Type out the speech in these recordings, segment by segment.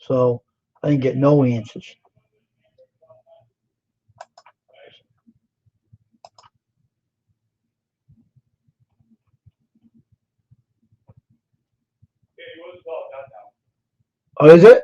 So I didn't get no answers. Oh, is it?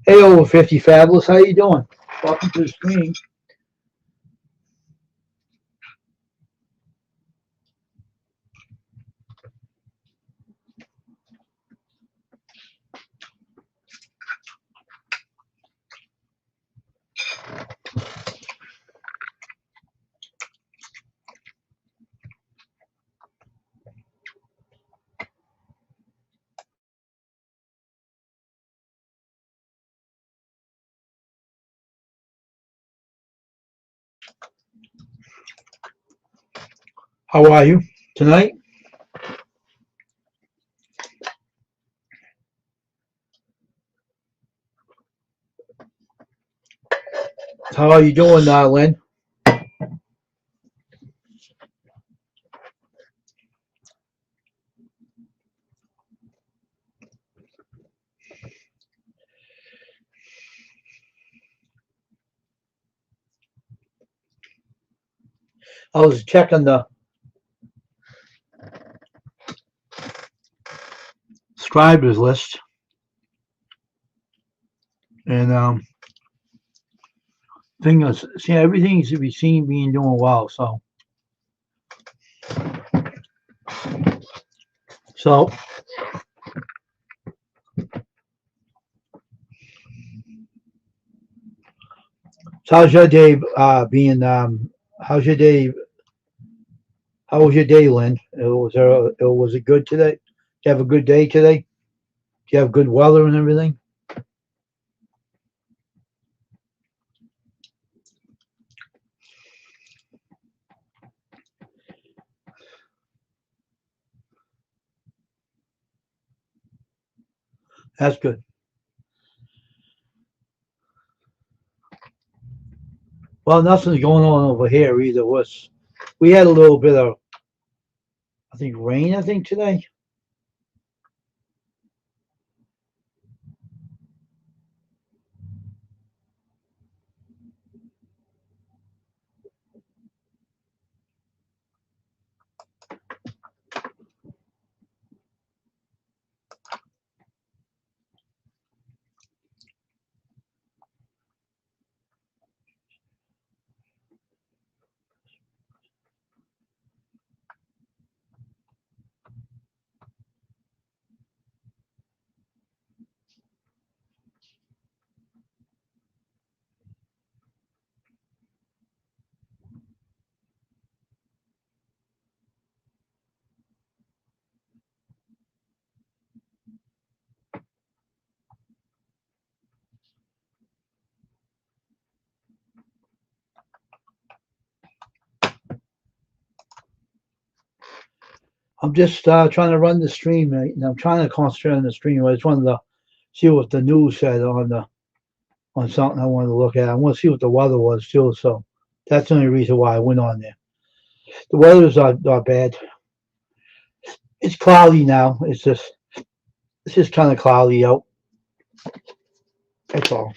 Hey, over 50 Fabulous, how you doing? Welcome to the screen. How are you tonight? How are you doing, Lynn? I was checking the subscribers list, and thing is, see, everything should be seen being doing well. So how's your day being? How's your day? How was your day, Lynn? Was it good today? Did you have a good day today? Did you have good weather and everything? That's good. Well, nothing's going on over here either. We had a little bit of, I think, rain. I think today. I'm just trying to run the stream, and I'm trying to concentrate on the stream. I just wanted to see what the news said on something I wanted to look at. I want to see what the weather was too. So that's the only reason why I went on there. The weather's not bad. It's cloudy now. It's just kind of cloudy out. That's all.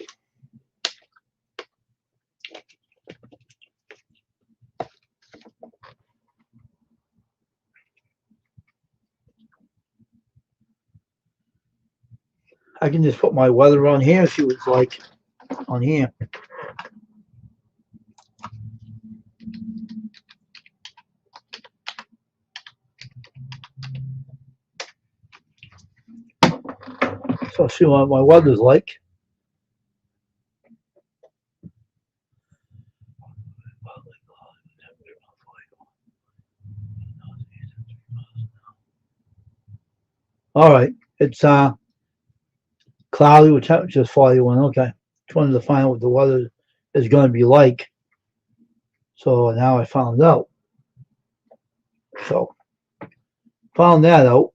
I can just put my weather on here and see what it's like on here. So I'll see what my weather's like. All right. It's cloudy with temperatures 41. Okay. Just wanted to find out what the weather is going to be like. So now I found out. So found that out.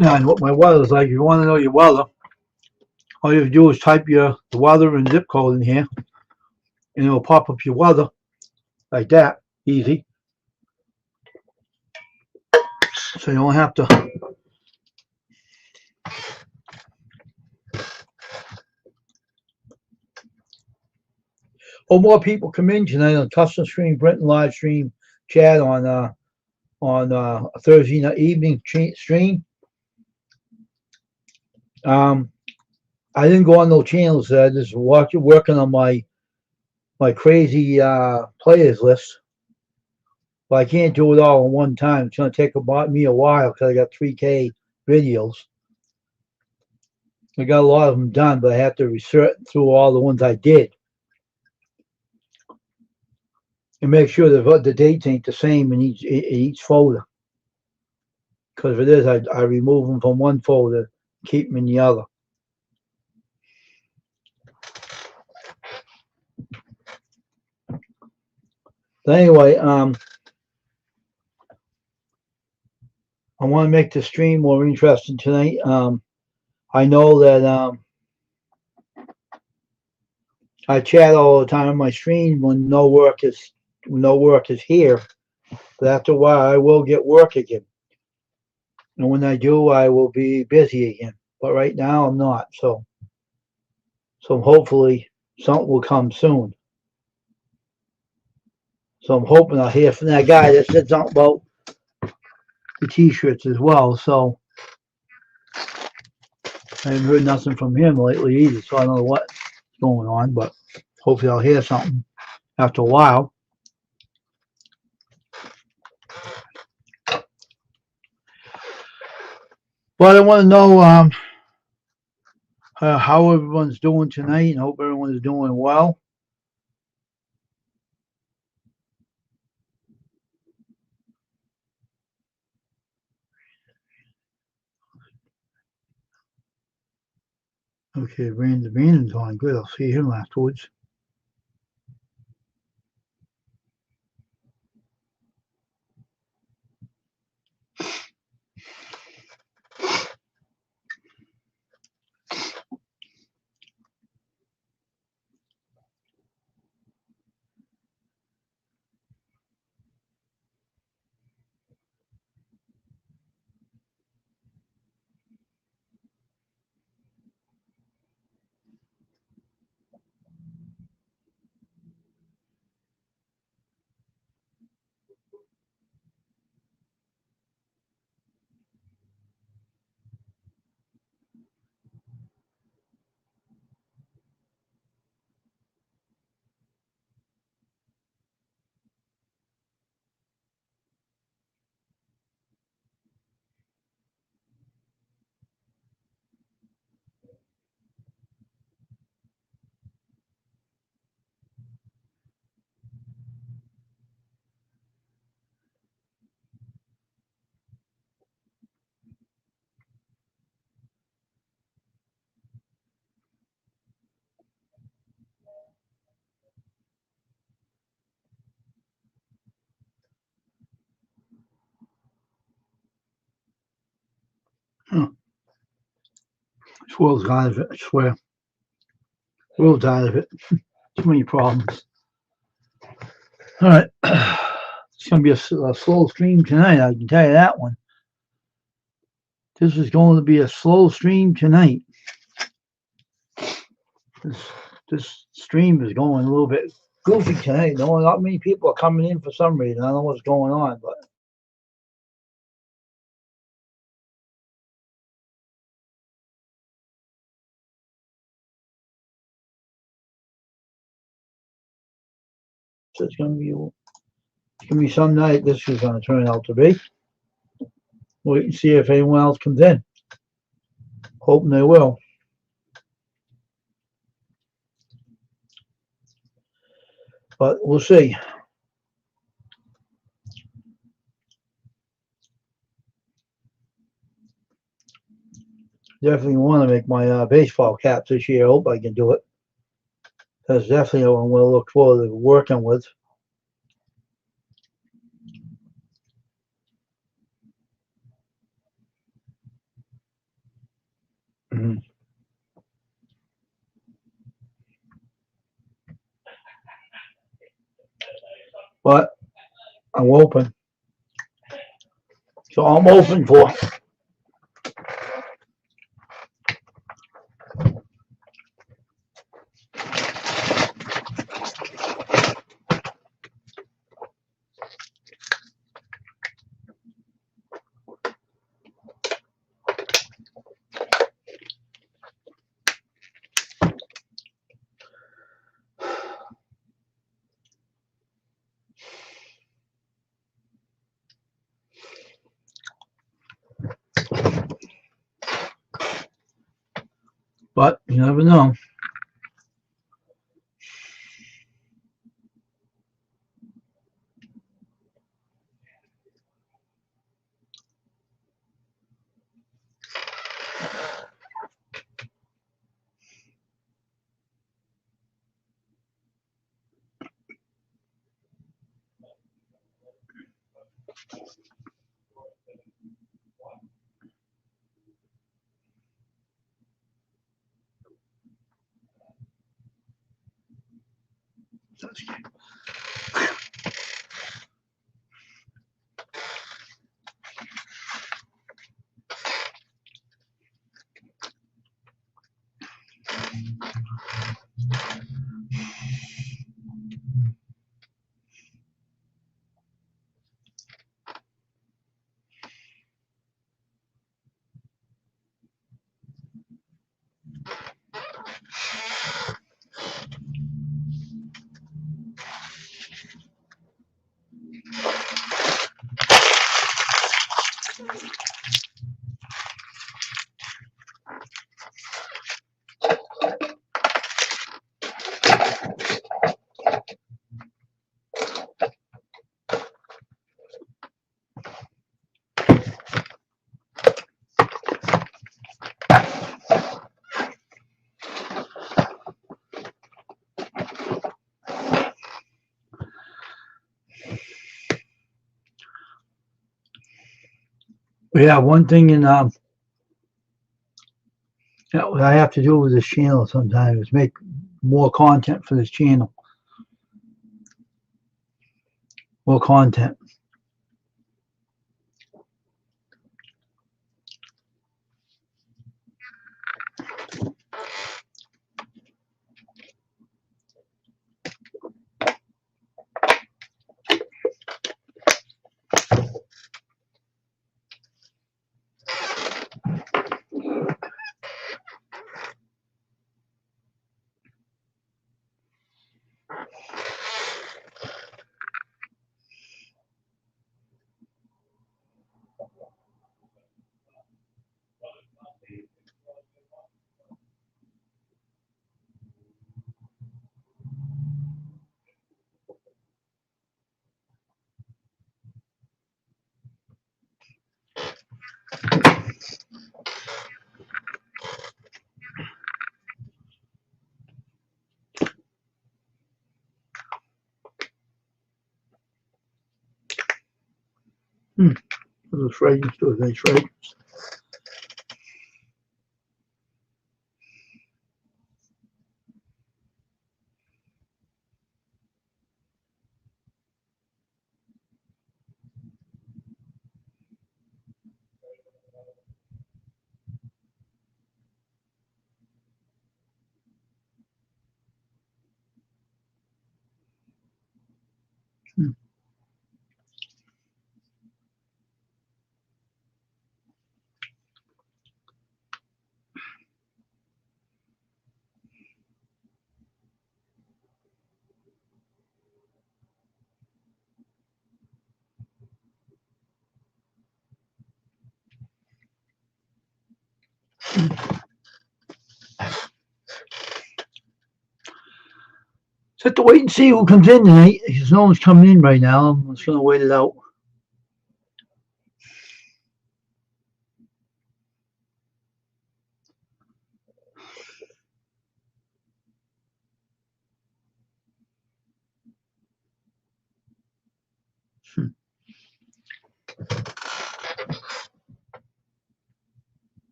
Now, and what my weather's like. If you want to know your weather, all you have to do is type the weather and zip code in here, and it'll pop up your weather like that. Easy. So you don't have to. Oh, more people come in tonight on custom stream, Brenton live stream chat on a Thursday night evening stream. I didn't go on no channels. I just working on my crazy players list. But I can't do it all in one time. It's going to take me a while because I got 3K videos. I got a lot of them done, but I have to research through all the ones I did and make sure that the dates ain't the same in each folder. Because if it is, I remove them from one folder, keep them in the other. But anyway, I want to make the stream more interesting tonight. I know that I chat all the time on my stream when no work is here. But after a while, I will get work again, and when I do, I will be busy again. But right now, I'm not. So hopefully, something will come soon. So I'm hoping I'll hear from that guy that said something about the T-shirts as well. So I haven't heard nothing from him lately either. So I don't know what's going on, but hopefully I'll hear something after a while. But I want to know how everyone's doing tonight, and hope everyone is doing well. Okay, Brandon's on. Good. I'll see him afterwards. Huh. This world's out of it. I swear. The world's out of it. Too many problems. All right. It's going to be a slow stream tonight. I can tell you that one. This is going to be a slow stream tonight. This stream is going a little bit goofy tonight. No, not many people are coming in for some reason. I don't know what's going on, but so it's going to be some night. This is going to turn out to be. Wait and see if anyone else comes in. Hoping they will. But we'll see. Definitely want to make my baseball caps this year. I hope I can do it. That's definitely what I'm going to look forward to working with. Mm-hmm. But I'm open. So I'm open for. But you never know. Yeah, one thing that I have to do with this channel sometimes is make more content for this channel. More content. Those fragrance, those nice fragrance. So have to wait and see who comes in tonight. Because no one's coming in right now. I'm just gonna wait it out.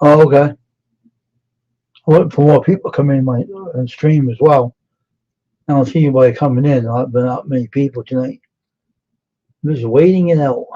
Oh, okay. I'm waiting for more people to come in my stream as well. I don't see anybody coming in. Not many people tonight. I'm just waiting it out.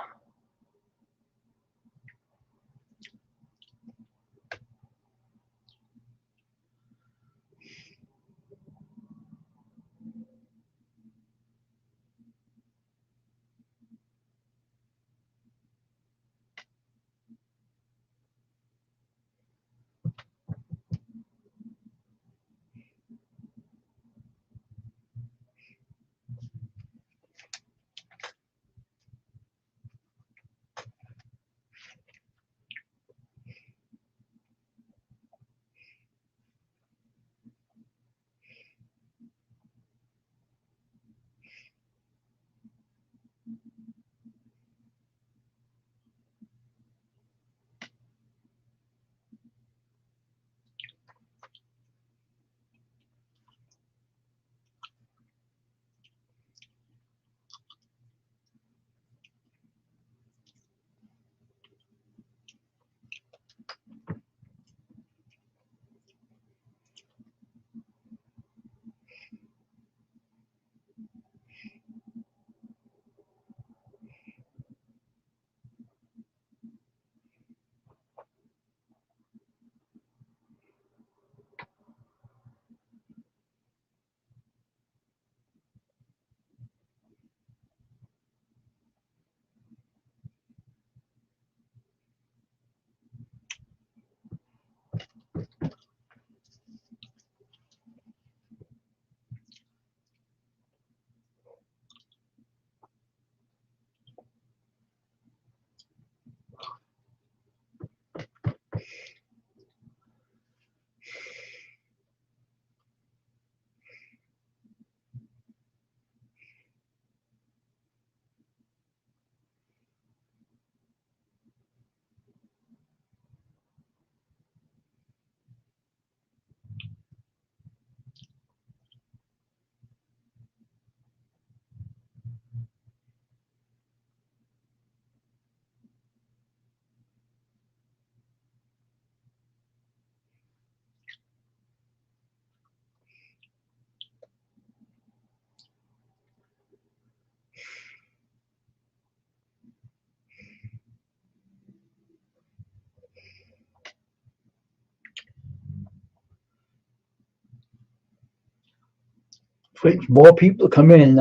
waiting for more people to come in and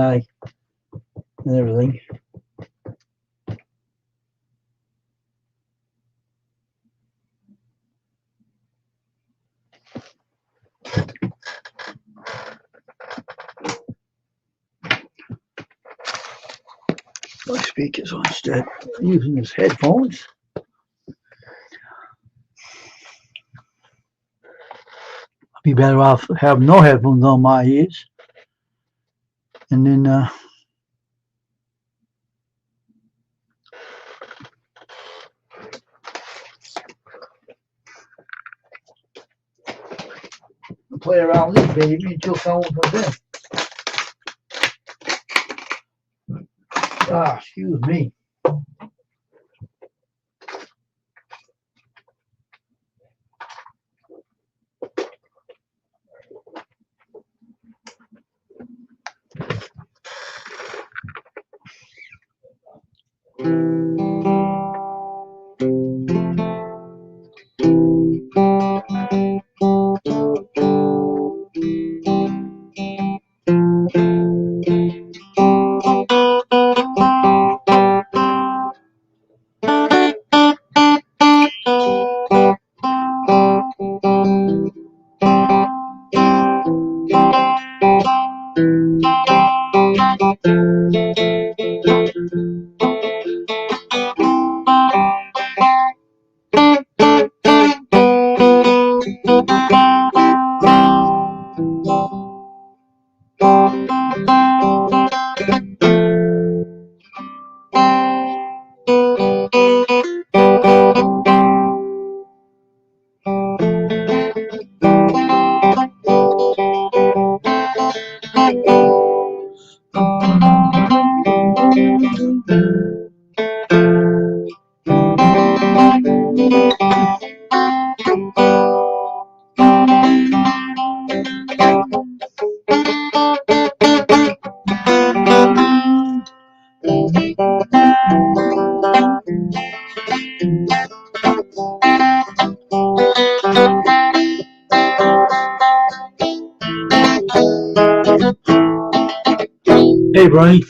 everything. My speakers on instead. I'm using his headphones. I'd be better off having no headphones on my ears. And then play around with this baby until someone comes in. Excuse me. Hey, Bernie.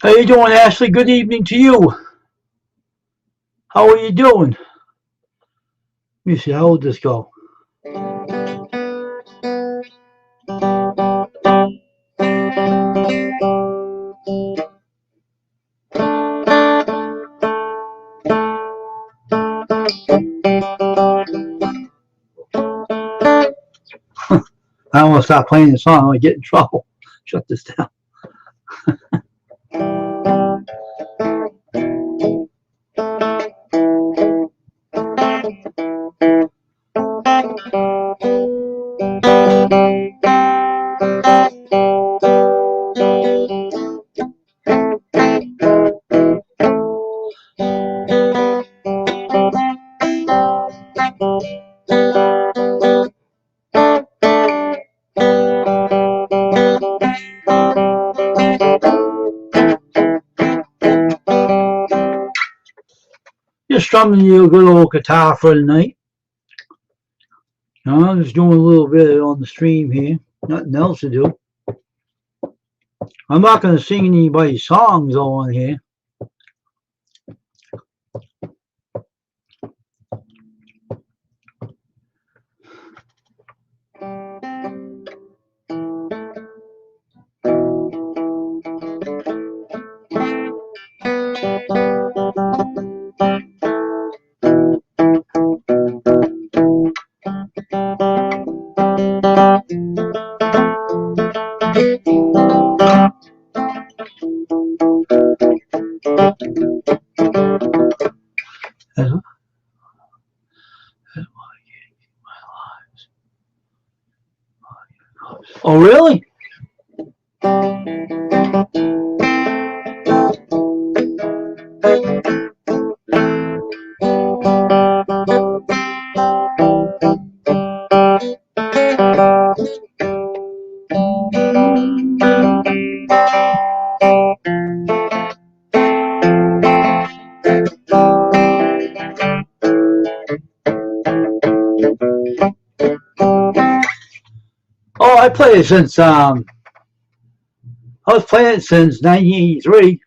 How you doing, Ashley? Good evening to you. How are you doing? Let me see, how would this go? I don't want to stop playing the song. I'm going to get in trouble. Shut this down. Just strumming you a good old guitar for the night. I'm just doing a little bit on the stream here. Nothing else to do. I'm not going to sing anybody's songs on here. Oh, really? Oh, I played it since I was playing it since 1983.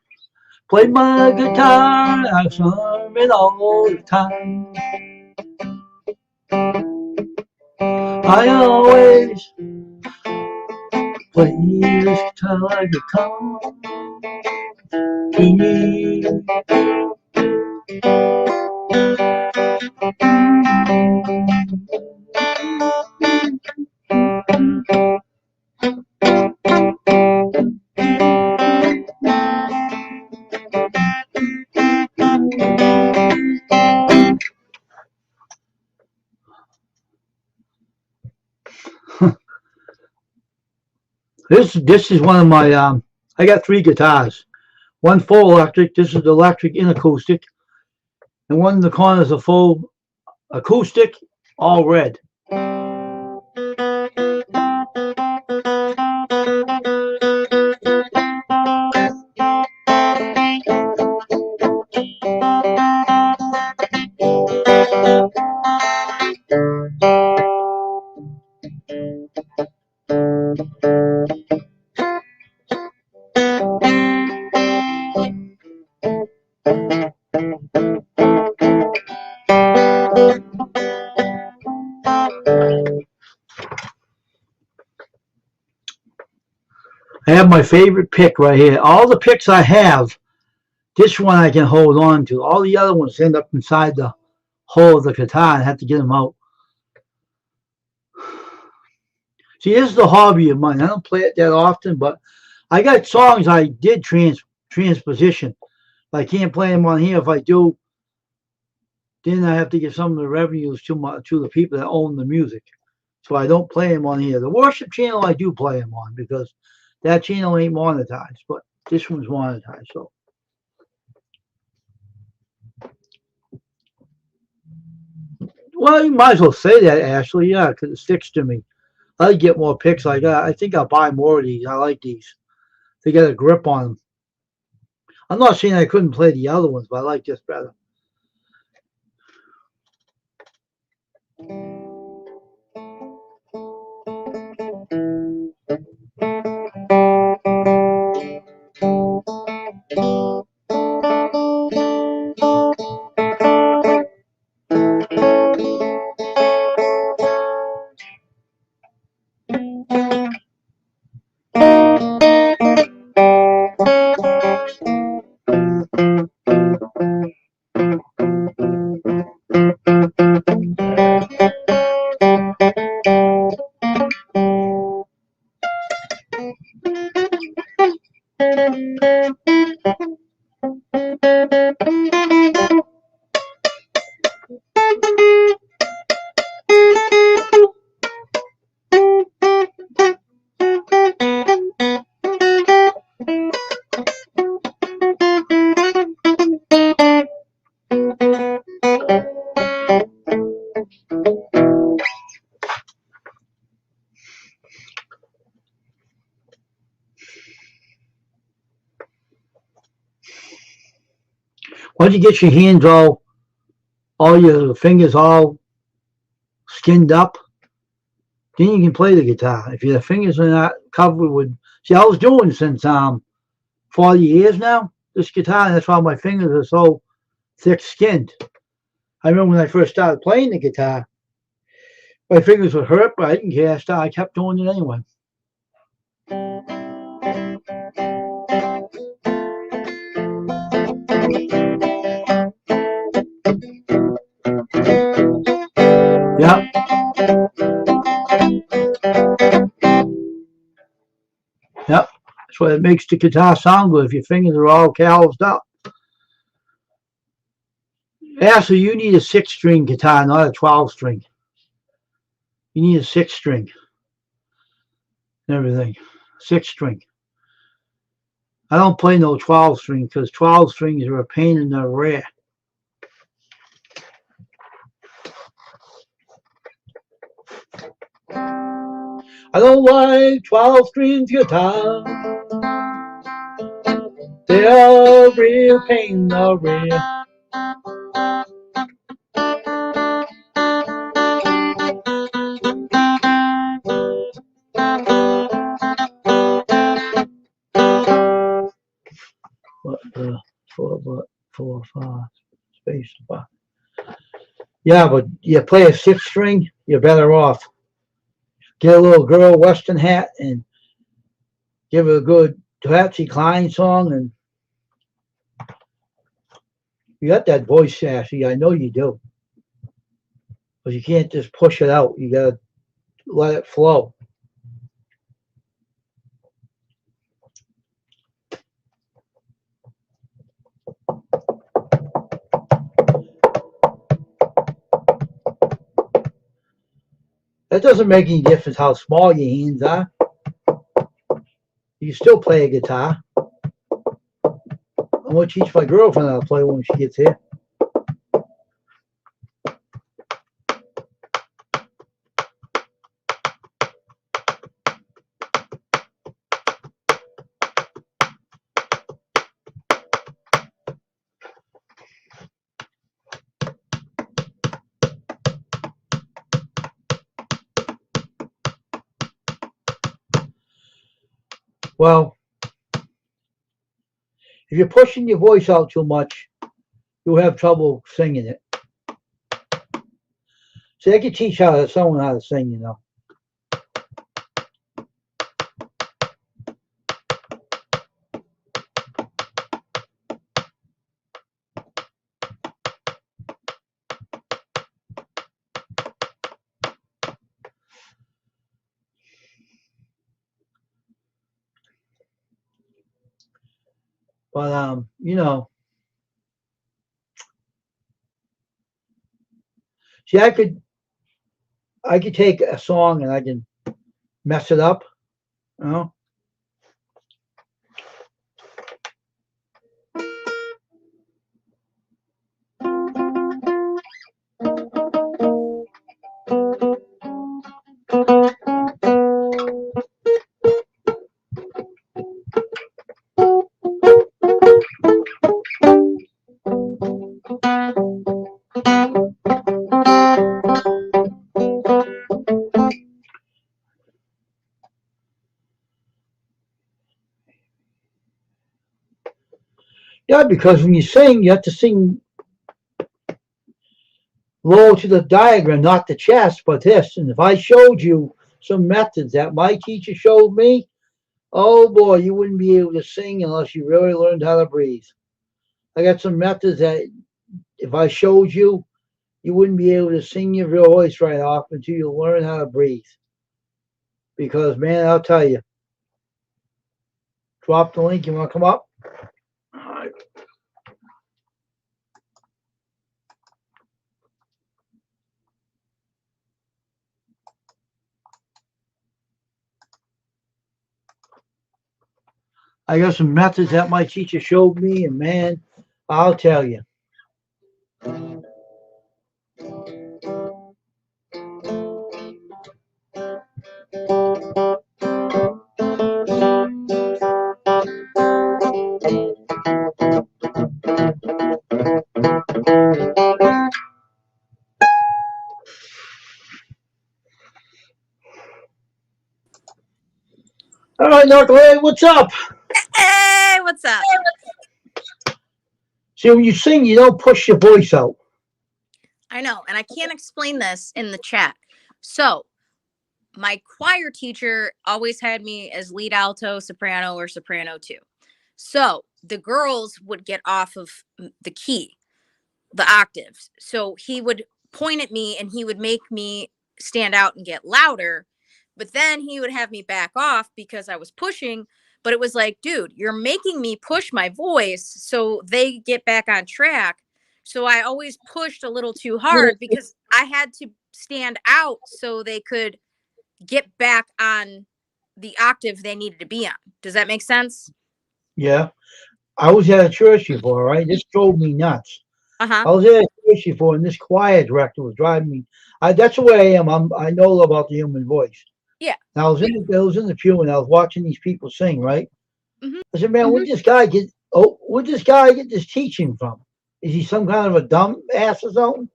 Played my guitar, I strum it all the time. I always play this guitar like a company. This is one of my I got 3 guitars. One full electric, this is the electric and acoustic, and one in the corner is a full acoustic, all red. I have my favorite pick right here. All the picks I have, this one I can hold on to. All the other ones end up inside the hole of the guitar and I have to get them out. See, this is the hobby of mine. I don't play it that often, but I got songs I did transposition. But I can't play them on here. If I do, then I have to give some of the revenues to the people that own the music. So I don't play them on here. The worship channel I do play them on because that channel ain't monetized, but this one's monetized. So. Well, you might as well say that, Ashley. Yeah, because it sticks to me. I'd get more picks like that. I think I'll buy more of these. I like these. They get a grip on them. I'm not saying I couldn't play the other ones, but I like this better. Once you get your hands all your fingers all skinned up, then you can play the guitar. If your fingers are not covered with, see, I was doing it since 40 years now, this guitar, and that's why my fingers are so thick skinned. I remember when I first started playing the guitar, my fingers would hurt, but I didn't care. I kept doing it anyway. Yep. Yep. That's what it makes the guitar sound good if your fingers are all calloused up. Yeah, so you need a 6-string guitar, not a 12-string. You need a 6-string and everything. 6-string. I don't play no 12-string because 12 strings are a pain in the rear. I don't like 12-string guitar. They're a real pain in the rear. What, 4, 5, space 5. Yeah, but you play a 6-string, you're better off. Get a little girl western hat and give her a good Patsy Cline song, and you got that voice, Sassy. I know you do. But you can't just push it out. You gotta let it flow. That doesn't make any difference how small your hands are. You can still play a guitar. I'm going to teach my girlfriend how to play when she gets here. Well, if you're pushing your voice out too much, you'll have trouble singing it. See, I can teach someone how to sing, you know. But you know, see, I could take a song and I can mess it up, you know. Yeah, because when you sing, you have to sing low to the diaphragm, not the chest, but this. And if I showed you some methods that my teacher showed me, oh boy, you wouldn't be able to sing unless you really learned how to breathe. I got some methods that if I showed you, you wouldn't be able to sing your voice right off until you learn how to breathe. Because, man, I'll tell you, drop the link. You want to come up? All right. I got some methods that my teacher showed me, and man, I'll tell you. All right, Knucklehead, what's up? Hey, what's up? See, when you sing, you don't push your voice out. I know, and I can't explain this in the chat. So, my choir teacher always had me as lead alto, soprano, or soprano too. So, the girls would get off of the key, the octaves. So, he would point at me and he would make me stand out and get louder. But then he would have me back off because I was pushing. But it was like, dude, you're making me push my voice so they get back on track. So I always pushed a little too hard because I had to stand out so they could get back on the octave they needed to be on. Does that make sense? Yeah. I was at a church before, right? This drove me nuts. Uh-huh. I was at a church before, and this choir director was driving me. That's the way I am. I know about the human voice. Yeah. And I was in the pew, and I was watching these people sing, right? Mm-hmm. I said, man, where'd this guy get this teaching from? Is he some kind of a dumb ass or something?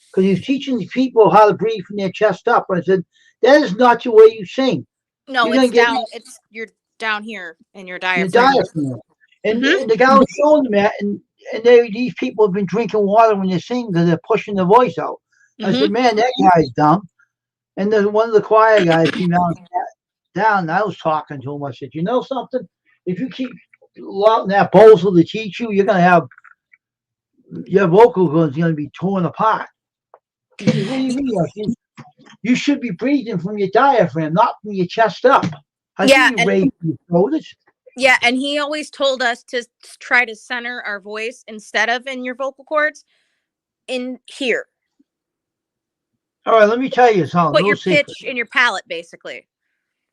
Because he's teaching these people how to breathe from their chest up. And I said, that is not the way you sing. No, it's down. You're down here in your diaphragm. And the guy was showing them that, and these people have been drinking water when they sing because they're pushing the voice out. I said, man, that guy's dumb. And then one of the choir guys came down, and I was talking to him. I said, you know something? If you keep allowing that bozo to teach you, you're going to have your vocal cords going to be torn apart. He said, what do you mean? I said, you should be breathing from your diaphragm, not from your chest up. I see you raise your shoulders. Yeah, and he always told us to try to center our voice instead of in your vocal cords, in here. All right, let me tell you something. Put your pitch in your palate, basically.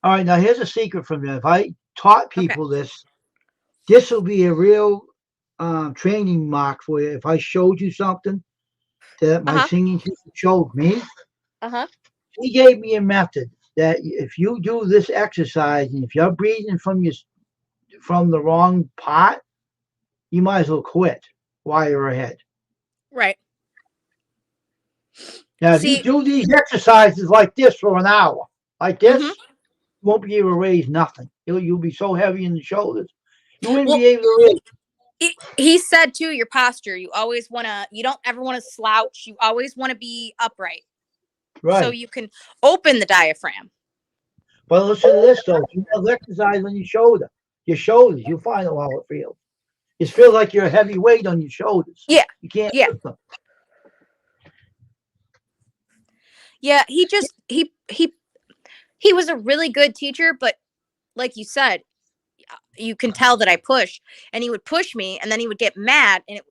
All right, now here's a secret from me. If I taught people this will be a real training mark for you. If I showed you something that my singing teacher showed me, he gave me a method that if you do this exercise and if you're breathing from the wrong part, you might as well quit while you're ahead. Right. Now, if you do these exercises like this for an hour, like this, you won't be able to raise nothing. You'll be so heavy in the shoulders. You wouldn't be able to raise. He said too, your posture, you don't ever want to slouch. You always want to be upright. Right. So you can open the diaphragm. But listen to this though. You have exercise on your shoulders, you'll find out how it feels. It feels like you're a heavy weight on your shoulders. Yeah. You can't lift them. Yeah, he was a really good teacher, but like you said, you can tell that I push, and he would push me and then he would get mad, and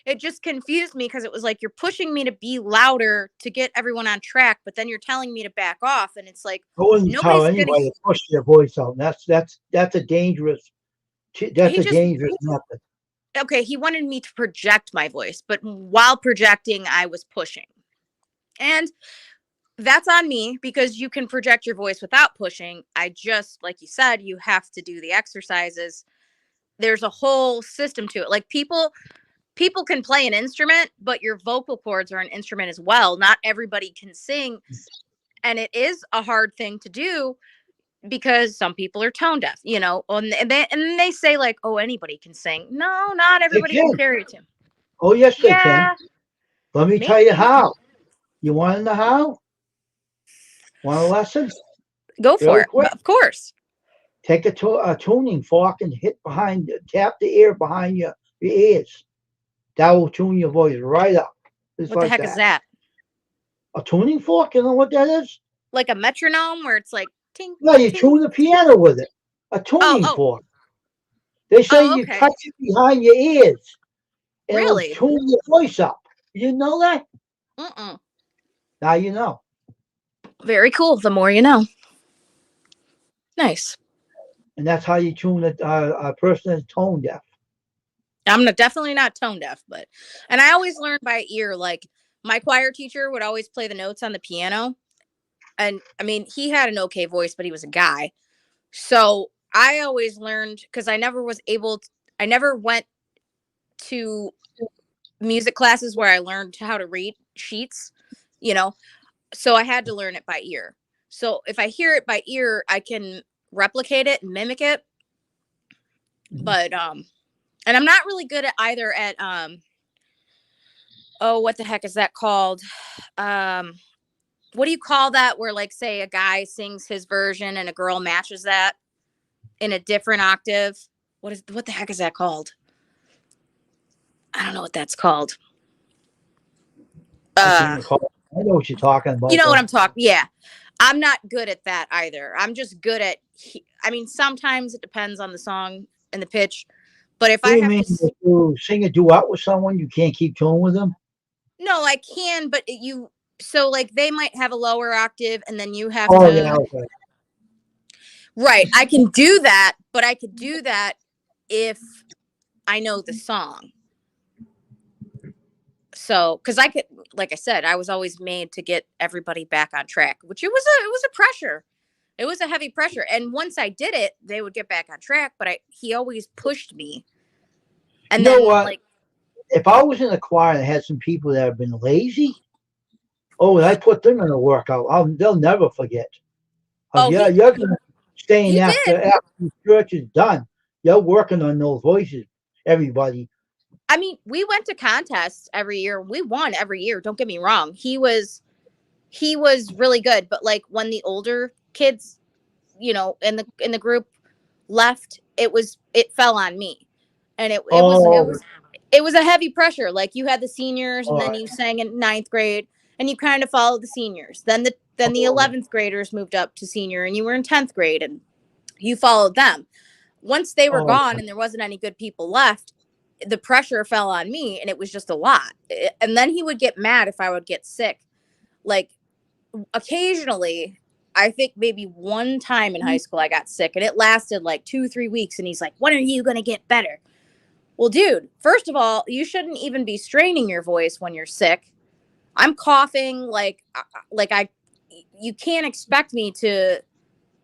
it just confused me because it was like, you're pushing me to be louder to get everyone on track, but then you're telling me to back off, and it's like, I wouldn't tell anybody to push their voice out. That's a dangerous method. Okay, he wanted me to project my voice, but while projecting, I was pushing. And that's on me because you can project your voice without pushing. Like you said, you have to do the exercises. There's a whole system to it. Like people can play an instrument, but your vocal cords are an instrument as well. Not everybody can sing. And it is a hard thing to do because some people are tone deaf, and they say like, oh, anybody can sing. No, not everybody can carry a tune. Oh, yes, they can. Let me tell you how. You want to know how? Want a lesson? Go for it. Quick. Of course. Take a tuning fork and tap the ear behind your ears. That will tune your voice right up. What the heck is that? A tuning fork? You know what that is? Like a metronome where it's like ting. No, you tune the piano with it. A tuning fork. They say Oh, you okay. touch it behind your ears and Really? it'll tune your voice up. You didn't know that? Mm-mm. Now you know. Very cool. The more you know. Nice. And that's how you tune a person that's tone deaf. I'm definitely not tone deaf, and I always learned by ear. Like my choir teacher would always play the notes on the piano. And I mean, he had an okay voice, but he was a guy. So I always learned because I never went to music classes where I learned how to read sheets, you know, so I had to learn it by ear. So if I hear it by ear, I can replicate it and mimic it. Mhm. But, and I'm not really good at either at, oh, what the heck is that called? Um, what do you call that? Where like, say a guy sings his version and a girl matches that in a different octave. What the heck is that called? I don't know what that's called. I can't Uh, recall. I know what you're talking you about, know what though. I'm talking. Yeah, I'm not good at that either. I'm just good at. I mean, sometimes it depends on the song and the pitch, but if What I do you have mean? to, If you sing a duet with someone, you can't keep tune with them? no, I can. But you, so like they might have a lower octave, and then you have Oh, yeah, to. okay. Right, I can do that, but I could do that if I know the song. So, because I could, like I said, I was always made to get everybody back on track, which it was a pressure. It was a heavy pressure. And once I did it, they would get back on track. But he always pushed me. You And know then what? like, If I was in a choir that had some people that have been lazy, oh, and I put them in a workout, they'll never forget. oh, Yeah, you're gonna stay in he did. after the church is done. You're working on those voices, everybody. I mean, we went to contests every year. We won every year. Don't get me wrong. He was really good. But like when the older kids, in the group left, it fell on me. And Oh, it was a heavy pressure. Like you had the seniors and all then right. you sang in ninth grade and you kind of followed the seniors. Then the Oh, 11th graders moved up to senior and you were in 10th grade and you followed them. Once they were oh, gone and there wasn't any good people left, the pressure fell on me and it was just a lot. And then he would get mad if I would get sick. Like occasionally, I think maybe one time in high school I got sick and it lasted like 2-3 weeks. And he's like, "When are you going to get better?" Well, dude, first of all, you shouldn't even be straining your voice when you're sick. I'm coughing like I you can't expect me to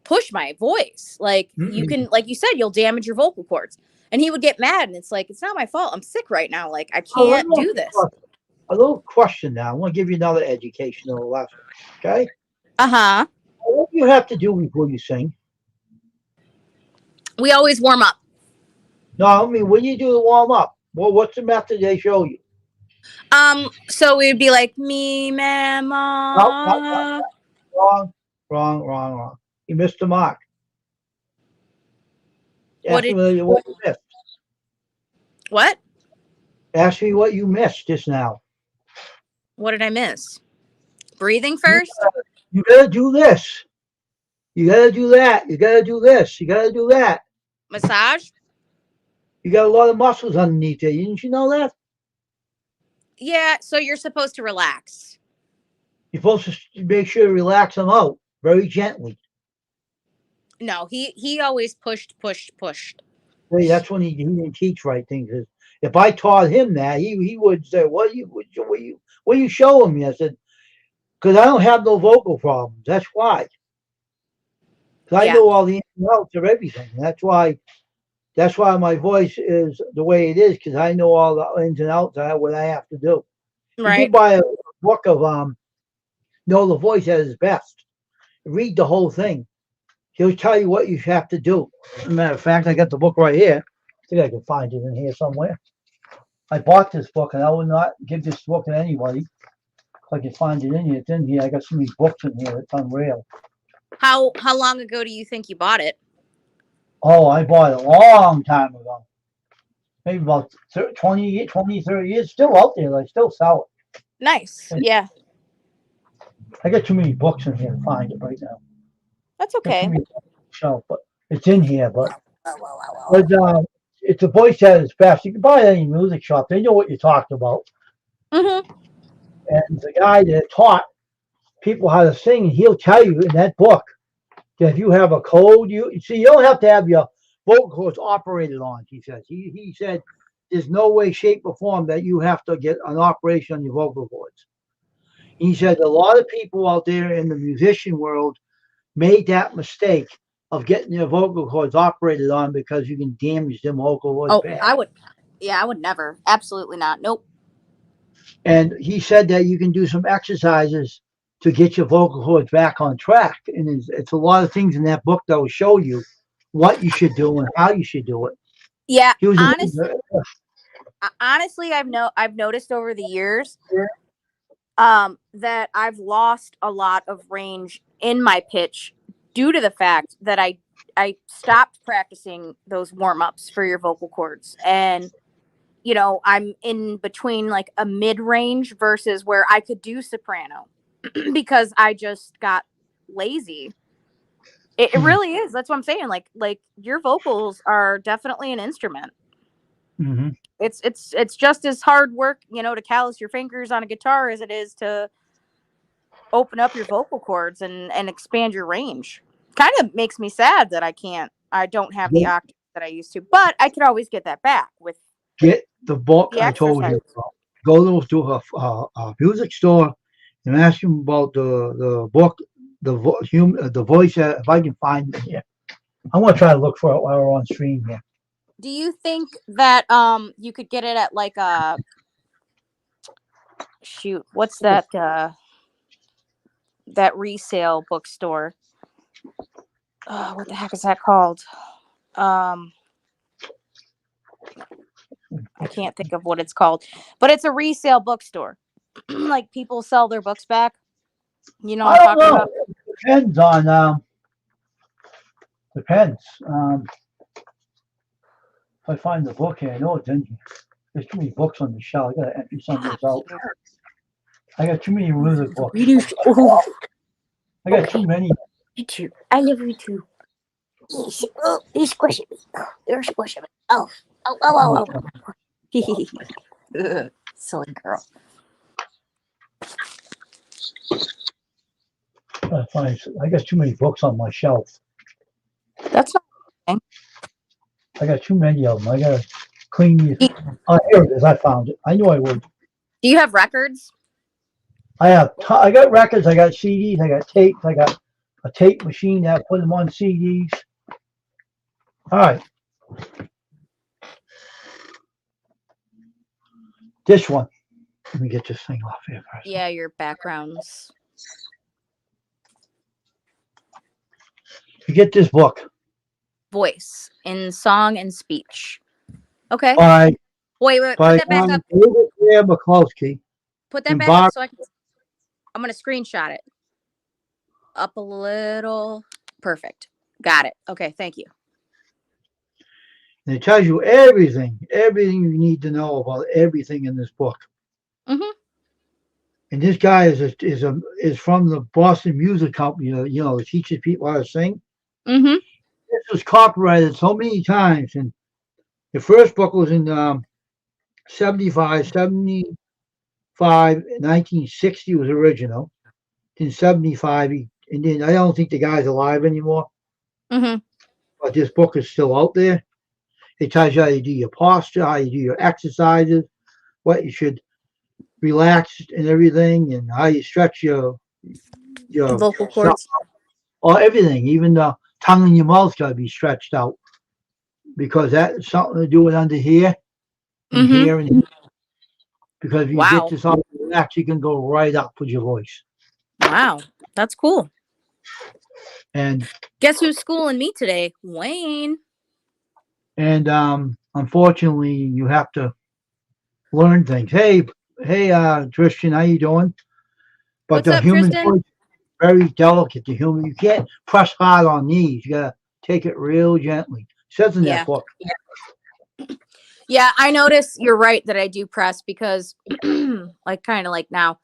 push my voice. Like you mm-mm. can like you said you'll damage your vocal cords. And he would get mad and it's like it's not my fault. I'm sick right now. Like I Oh, let can't me ask do you this. a little question now. I want to give you another educational lesson. Okay, Uh-huh. what do you have to do before you sing? We always warm up. No, I mean when you do the warm up. Well, what's the method they show you? So we'd be like me, No, no, no, mama. wrong, wrong, wrong, wrong. You missed the mark. What Ask did me what you missed. what? Ask me what you missed just now. What did I miss? Breathing You, first? you gotta do this. You gotta do that. You gotta do this. You gotta do that. Massage? You got a lot of muscles underneath there. Didn't you know that? Yeah, so you're supposed to relax. You're supposed to make sure to relax them out very gently. No, he always pushed. See, that's when he didn't teach right things. If I taught him that, he would say, what are you showing me? I said, because I don't have no vocal problems. That's why. Because I Yeah, know all the ins and outs of everything. That's why my voice is the way it is, because I know all the ins and outs of what I have to do. You right. could buy a book of Know the Voice at its best. Read the whole thing. He'll tell you what you have to do. As a matter of fact, I got the book right here. I think I can find it in here somewhere. I bought this book, and I would not give this book to anybody. If I can find it in here, it's in here. I got so many books in here. It's unreal. How long ago do you think you bought it? Oh, I bought it a long time ago. Maybe about 20, 30 years. Still out there. I still sell Nice. it. Yeah, I got too many books in here to find it right now. that's Got too okay. many shelf, but it's in here. But it's a voice at its best. You can buy it at any music shop. They know what you're talking about. Mm-hmm. And the guy that taught people how to sing, he'll tell you in that book that if you have a cold, you see, you don't have to have your vocal cords operated on. He says. He said there's no way, shape, or form that you have to get an operation on your vocal cords. He said a lot of people out there in the musician world made that mistake of getting their vocal cords operated on because you can damage them vocal cords Oh, bad. I would never. Absolutely not. Nope. And he said that you can do some exercises to get your vocal cords back on track. And it's a lot of things in that book that will show you what you should do and how you should do it. Yeah, He was honestly, I've noticed over the years that I've lost a lot of range in my pitch due to the fact that I stopped practicing those warm-ups for your vocal cords. And I'm in between like a mid-range versus where I could do soprano because I just got lazy. It really is. That's what I'm saying. Like your vocals are definitely an instrument. Mm-hmm. It's just as hard work, to callus your fingers on a guitar as it is to open up your vocal cords and expand your range. Kind of makes me sad that I don't have the octave that I used to, but I could always get that back with Get the book the I told you exercise. about. Go to a music store and ask him about the book, the voice. If I can find it here, I'm gonna try to look for it while we're on stream here. Do you think that you could get it at like a what's that that resale bookstore? What the heck is that called? I can't think of what it's called, but it's a resale bookstore. Like people sell their books back. You know what I I'm don't talking know. about? Depends on depends. If I find the book here, I know it's in here. There's too many books on the shelf. I gotta empty some of this out. I got too many music books. I got too many. You too. I love you too. You're squishing me. You're squishing me. Oh. Silly girl. I got too many books on my shelf. That's not. I got too many of them. I gotta clean these. Oh, here it is. I found it. I knew I would. Do you have records? I got records. I got CDs. I got tapes. I got a tape machine that put them on CDs. All right. This one. Let me get this thing off here first. Yeah, your backgrounds. You get this book. Voice in song and speech. Okay. By Wait, put that back up. Claire McCloskey. Put that back up so I'm gonna screenshot it. Up a little. Perfect. Got it. Okay, thank you. And it tells you everything you need to know about everything in this book. Mm-hmm. And this guy is from the Boston Music Company, that teaches people how to sing. Mm-hmm. This was copyrighted so many times, and the first book was in 75, 1960 was original. In 75, and then I don't think the guy's alive anymore. Mm-hmm. But this book is still out there. It tells you how you do your posture, how you do your exercises, what you should relax and everything, and how you stretch your Vocal cords. Or everything, even the tongue in your mouth got to be stretched out because that's something to do with under here and here and here. Because if you get this all relaxed, you can go right up with your voice. Wow, that's cool. And guess who's schooling me today? Wayne. And unfortunately, you have to learn things. Hey, Tristan, how you doing? But What's the up, human Tristan? voice is very delicate. The human, you can't press hard on these. You gotta take it real gently. It says in that book. Yeah, I notice you're right that I do press because, like, kind of like now,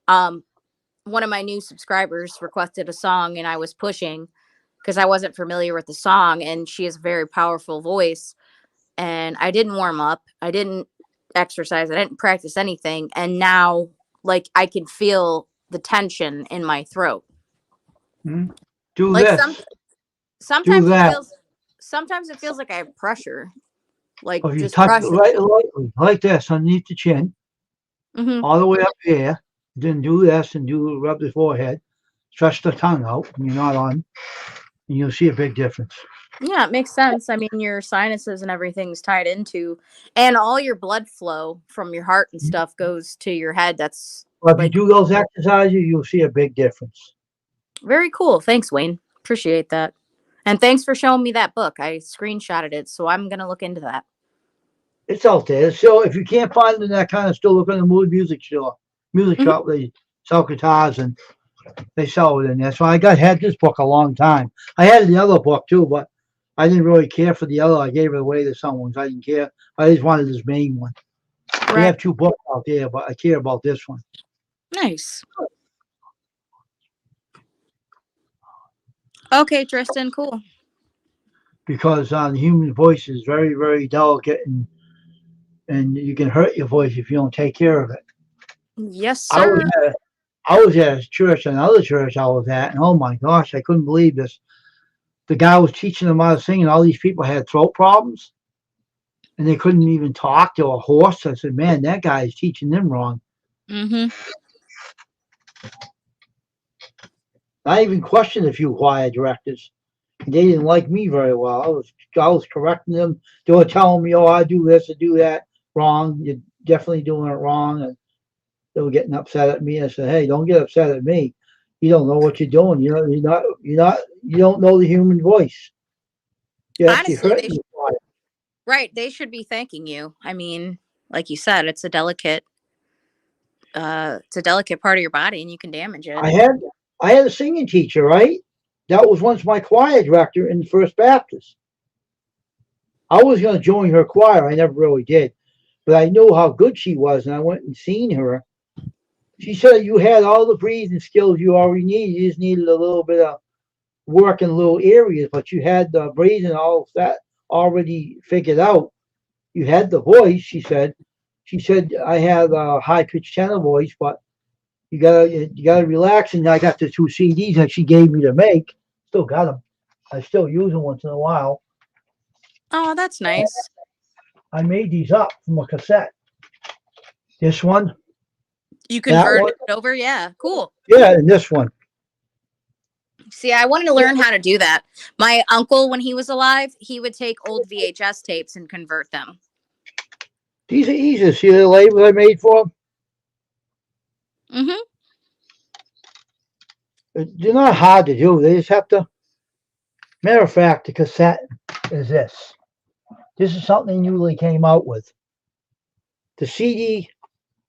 one of my new subscribers requested a song and I was pushing because I wasn't familiar with the song, and she has a very powerful voice. and I didn't warm up. I didn't exercise. I didn't practice anything. And now, like, I can feel the tension in my throat. Do Like this. sometimes that. sometimes it feels like I have pressure, like If you just touch it pressure. right lightly, like this, underneath the chin, Hmm. all the way up here, then do this and rub the forehead, stretch the tongue out when you're not on, and you'll see a big difference. Yeah, it makes sense. I mean, your sinuses and everything's tied into, and all your blood flow from your heart and stuff goes to your head. That's But if you like do those exercises, you'll see a big difference. very cool. Thanks, Wayne. Appreciate that. And thanks for showing me that book. I screenshotted it, so I'm gonna look into that. It's out there. So if you can't find it in that kind of store, look in the Mood Music Store. Music Mhm. shop, they sell guitars and they sell it in there. So I had this book a long time. I had the other book too, but I didn't really care for the other. I gave it away to someone. I didn't care. I just wanted this main one. They Right. have two books out there, but I care about this one. Nice. Okay, Tristan, cool. Because the human voice is very, very delicate, and you can hurt your voice if you don't take care of it. Yes, I was sir. I was at a church, another church I was at, and oh my gosh, I couldn't believe this. The guy was teaching them how to sing, and all these people had throat problems, and they couldn't even talk. They were hoarse. I said, man, that guy is teaching them wrong. Mm-hmm. I even questioned a few choir directors. They didn't like me very well. I was correcting them. They were telling me, "Oh, I do this, I do that wrong. You're definitely doing it wrong." And they were getting upset at me. I said, "Hey, don't get upset at me. You don't know what you're doing. You don't know the human voice. You're actually Honestly, hurting the choir." right. They should be thanking you. I mean, like you said, it's a delicate part of your body and you can damage it. I had a singing teacher, right? That was once my choir director in the First Baptist. I was going to join her choir. I never really did, but I knew how good she was, and I went and seen her. She said you had all the breathing skills you already needed. You just needed a little bit of work in little areas, but you had the breathing, all of that already figured out. You had the voice, she said. She said I had a high pitched tenor voice, but you gotta relax. And I got the two CDs that she gave me to make. Still got them. I still use them once in a while. Oh, that's nice. I made these up from a cassette. This one, You that converted one, it over? Yeah, cool. yeah, and this one. See, I wanted to learn how to do that. My uncle, when he was alive, he would take old VHS tapes and convert them. These are easy. See the labels I made for them? Mm-hmm. They're not hard to do. They just have to. Matter of fact, the cassette is this. This is something they newly came out with. The CD,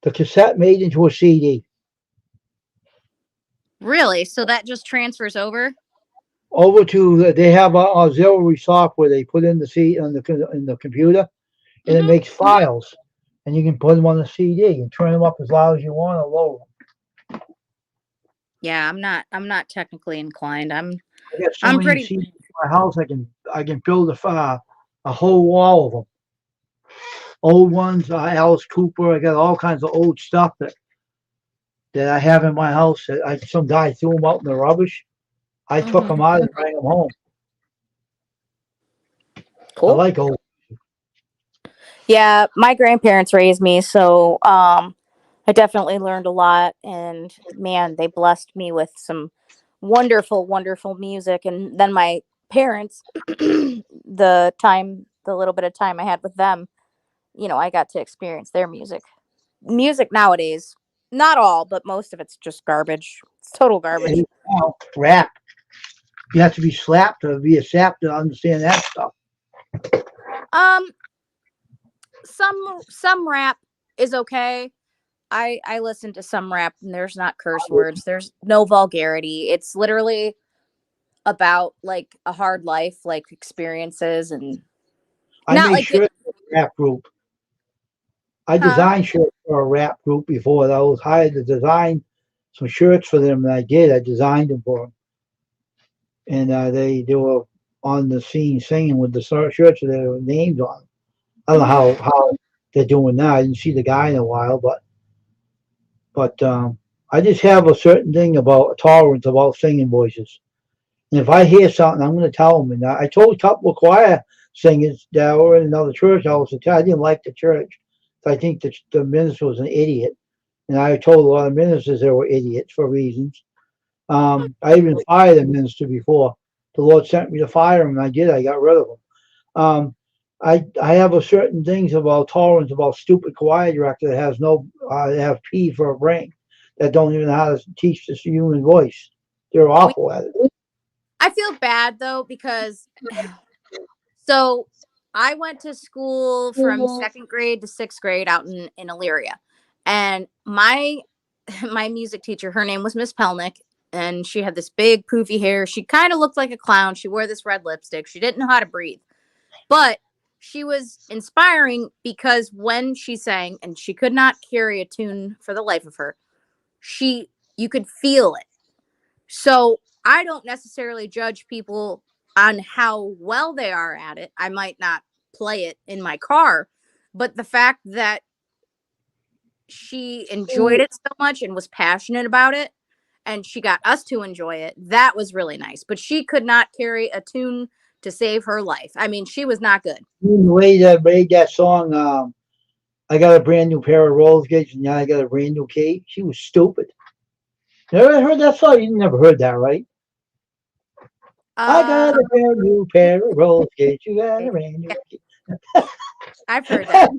the cassette made into a CD. Really? So that just transfers over? Over to they have auxiliary software they put in the CD in the computer, and it Mhm. makes files, and you can put them on the CD and turn them up as loud as you want or lower. Yeah, I'm not technically inclined. I got so I'm many pretty CDs in my house. I can build a whole wall of them. Old ones, Alice Cooper. I got all kinds of old stuff that I have in my house. That some guy threw them out in the rubbish. I took Mhm. them out and bring them home. I cool. like old. Yeah, my grandparents raised me, so I definitely learned a lot, and man, they blessed me with some wonderful, wonderful music. And then my parents, the little bit of time I had with them, I got to experience their music. Music nowadays, not all, but most of it's just garbage. It's total garbage. Now, rap. You have to be slapped to be a sap to understand that stuff. Um, some rap is okay. I listen to some rap and there's not curse words. There's no vulgarity. It's literally about like a hard life, like experiences and I not made like shirts for a rap group. I huh? designed shirts for a rap group before. I was hired to design some shirts for them, and I did. I designed them for them, and they were on the scene singing with the shirts with their names on them. I don't know how they're doing now. I didn't see the guy in a while, but I just have a certain thing about tolerance about singing voices. And if I hear something, I'm going to tell them. And I told a couple of choir singers that were in another church, I didn't like the church. I think the minister was an idiot. And I told a lot of ministers they were idiots for reasons. I even fired a minister before. The Lord sent me to fire him, and I did. I got rid of him. I have a certain things about tolerance about stupid choir director that has no have P for a brain, that don't even know how to teach this human voice. They're awful at it. I feel bad though because so I went to school from 2nd grade to 6th grade out in Elyria, and my music teacher, her name was Miss Pelnick, and she had this big poofy hair. She kind of looked like a clown. She wore this red lipstick. She didn't know how to breathe, but she was inspiring because when she sang, and she could not carry a tune for the life of her, you could feel it. So I don't necessarily judge people on how well they are at it. I might not play it in my car, but the fact that she enjoyed it so much and was passionate about it, and she got us to enjoy it, that was really nice. But she could not carry a tune to save her life. I mean, she was not good. The way that made that song, I got a brand new pair of roller skates, and now I got a brand new key. She was stupid. Never heard that song? You never heard that, right? I got a brand new pair of roller skates. You got a brand new key. I've heard that.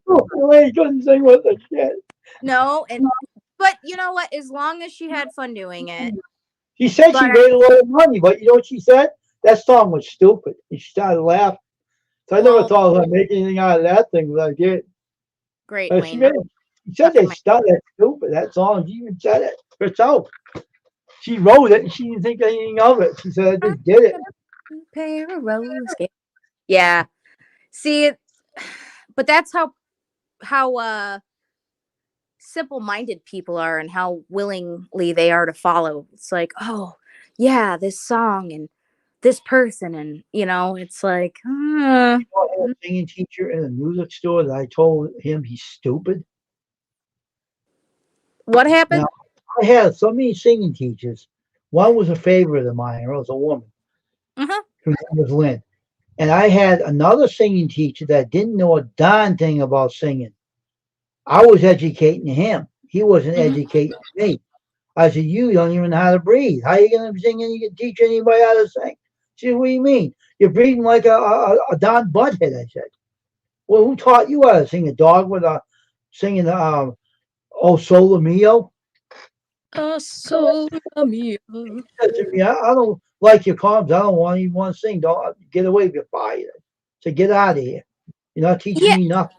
I couldn't sing with the shit. No, but you know what? As long as she had fun doing it. She said she made a lot of money, but you know what she said? That song was stupid. And she started laughing. So I never thought I would make anything out of that thing, but I did. Great, She Wayne. said they started that stupid, that song. She even said it herself. She wrote it and she didn't think anything of it. She said, I just did it. Pair of rose skates. Yeah. See, but that's how simple-minded people are and how willingly they are to follow. It's like, oh, yeah, this song and this person, and it's like, I had a singing teacher in a music store that I told him he's stupid. What happened? Now, I had so many singing teachers. One was a favorite of mine. It was a woman. Uh-huh. Her name was Lynn. And I had another singing teacher that didn't know a darn thing about singing. I was educating him. He wasn't educating me. I said, you don't even know how to breathe. How are you going to sing and you can teach anybody how to sing? She said, what do you mean? You're breathing like a Don Butthead, I said. Well, who taught you how to sing? A dog with singing Oh Sole Mio? Oh, Sole Mio. He said to me, I don't like your comments. I don't even want to sing. Don't get away if you're fired. So get out of here. You're not teaching me nothing.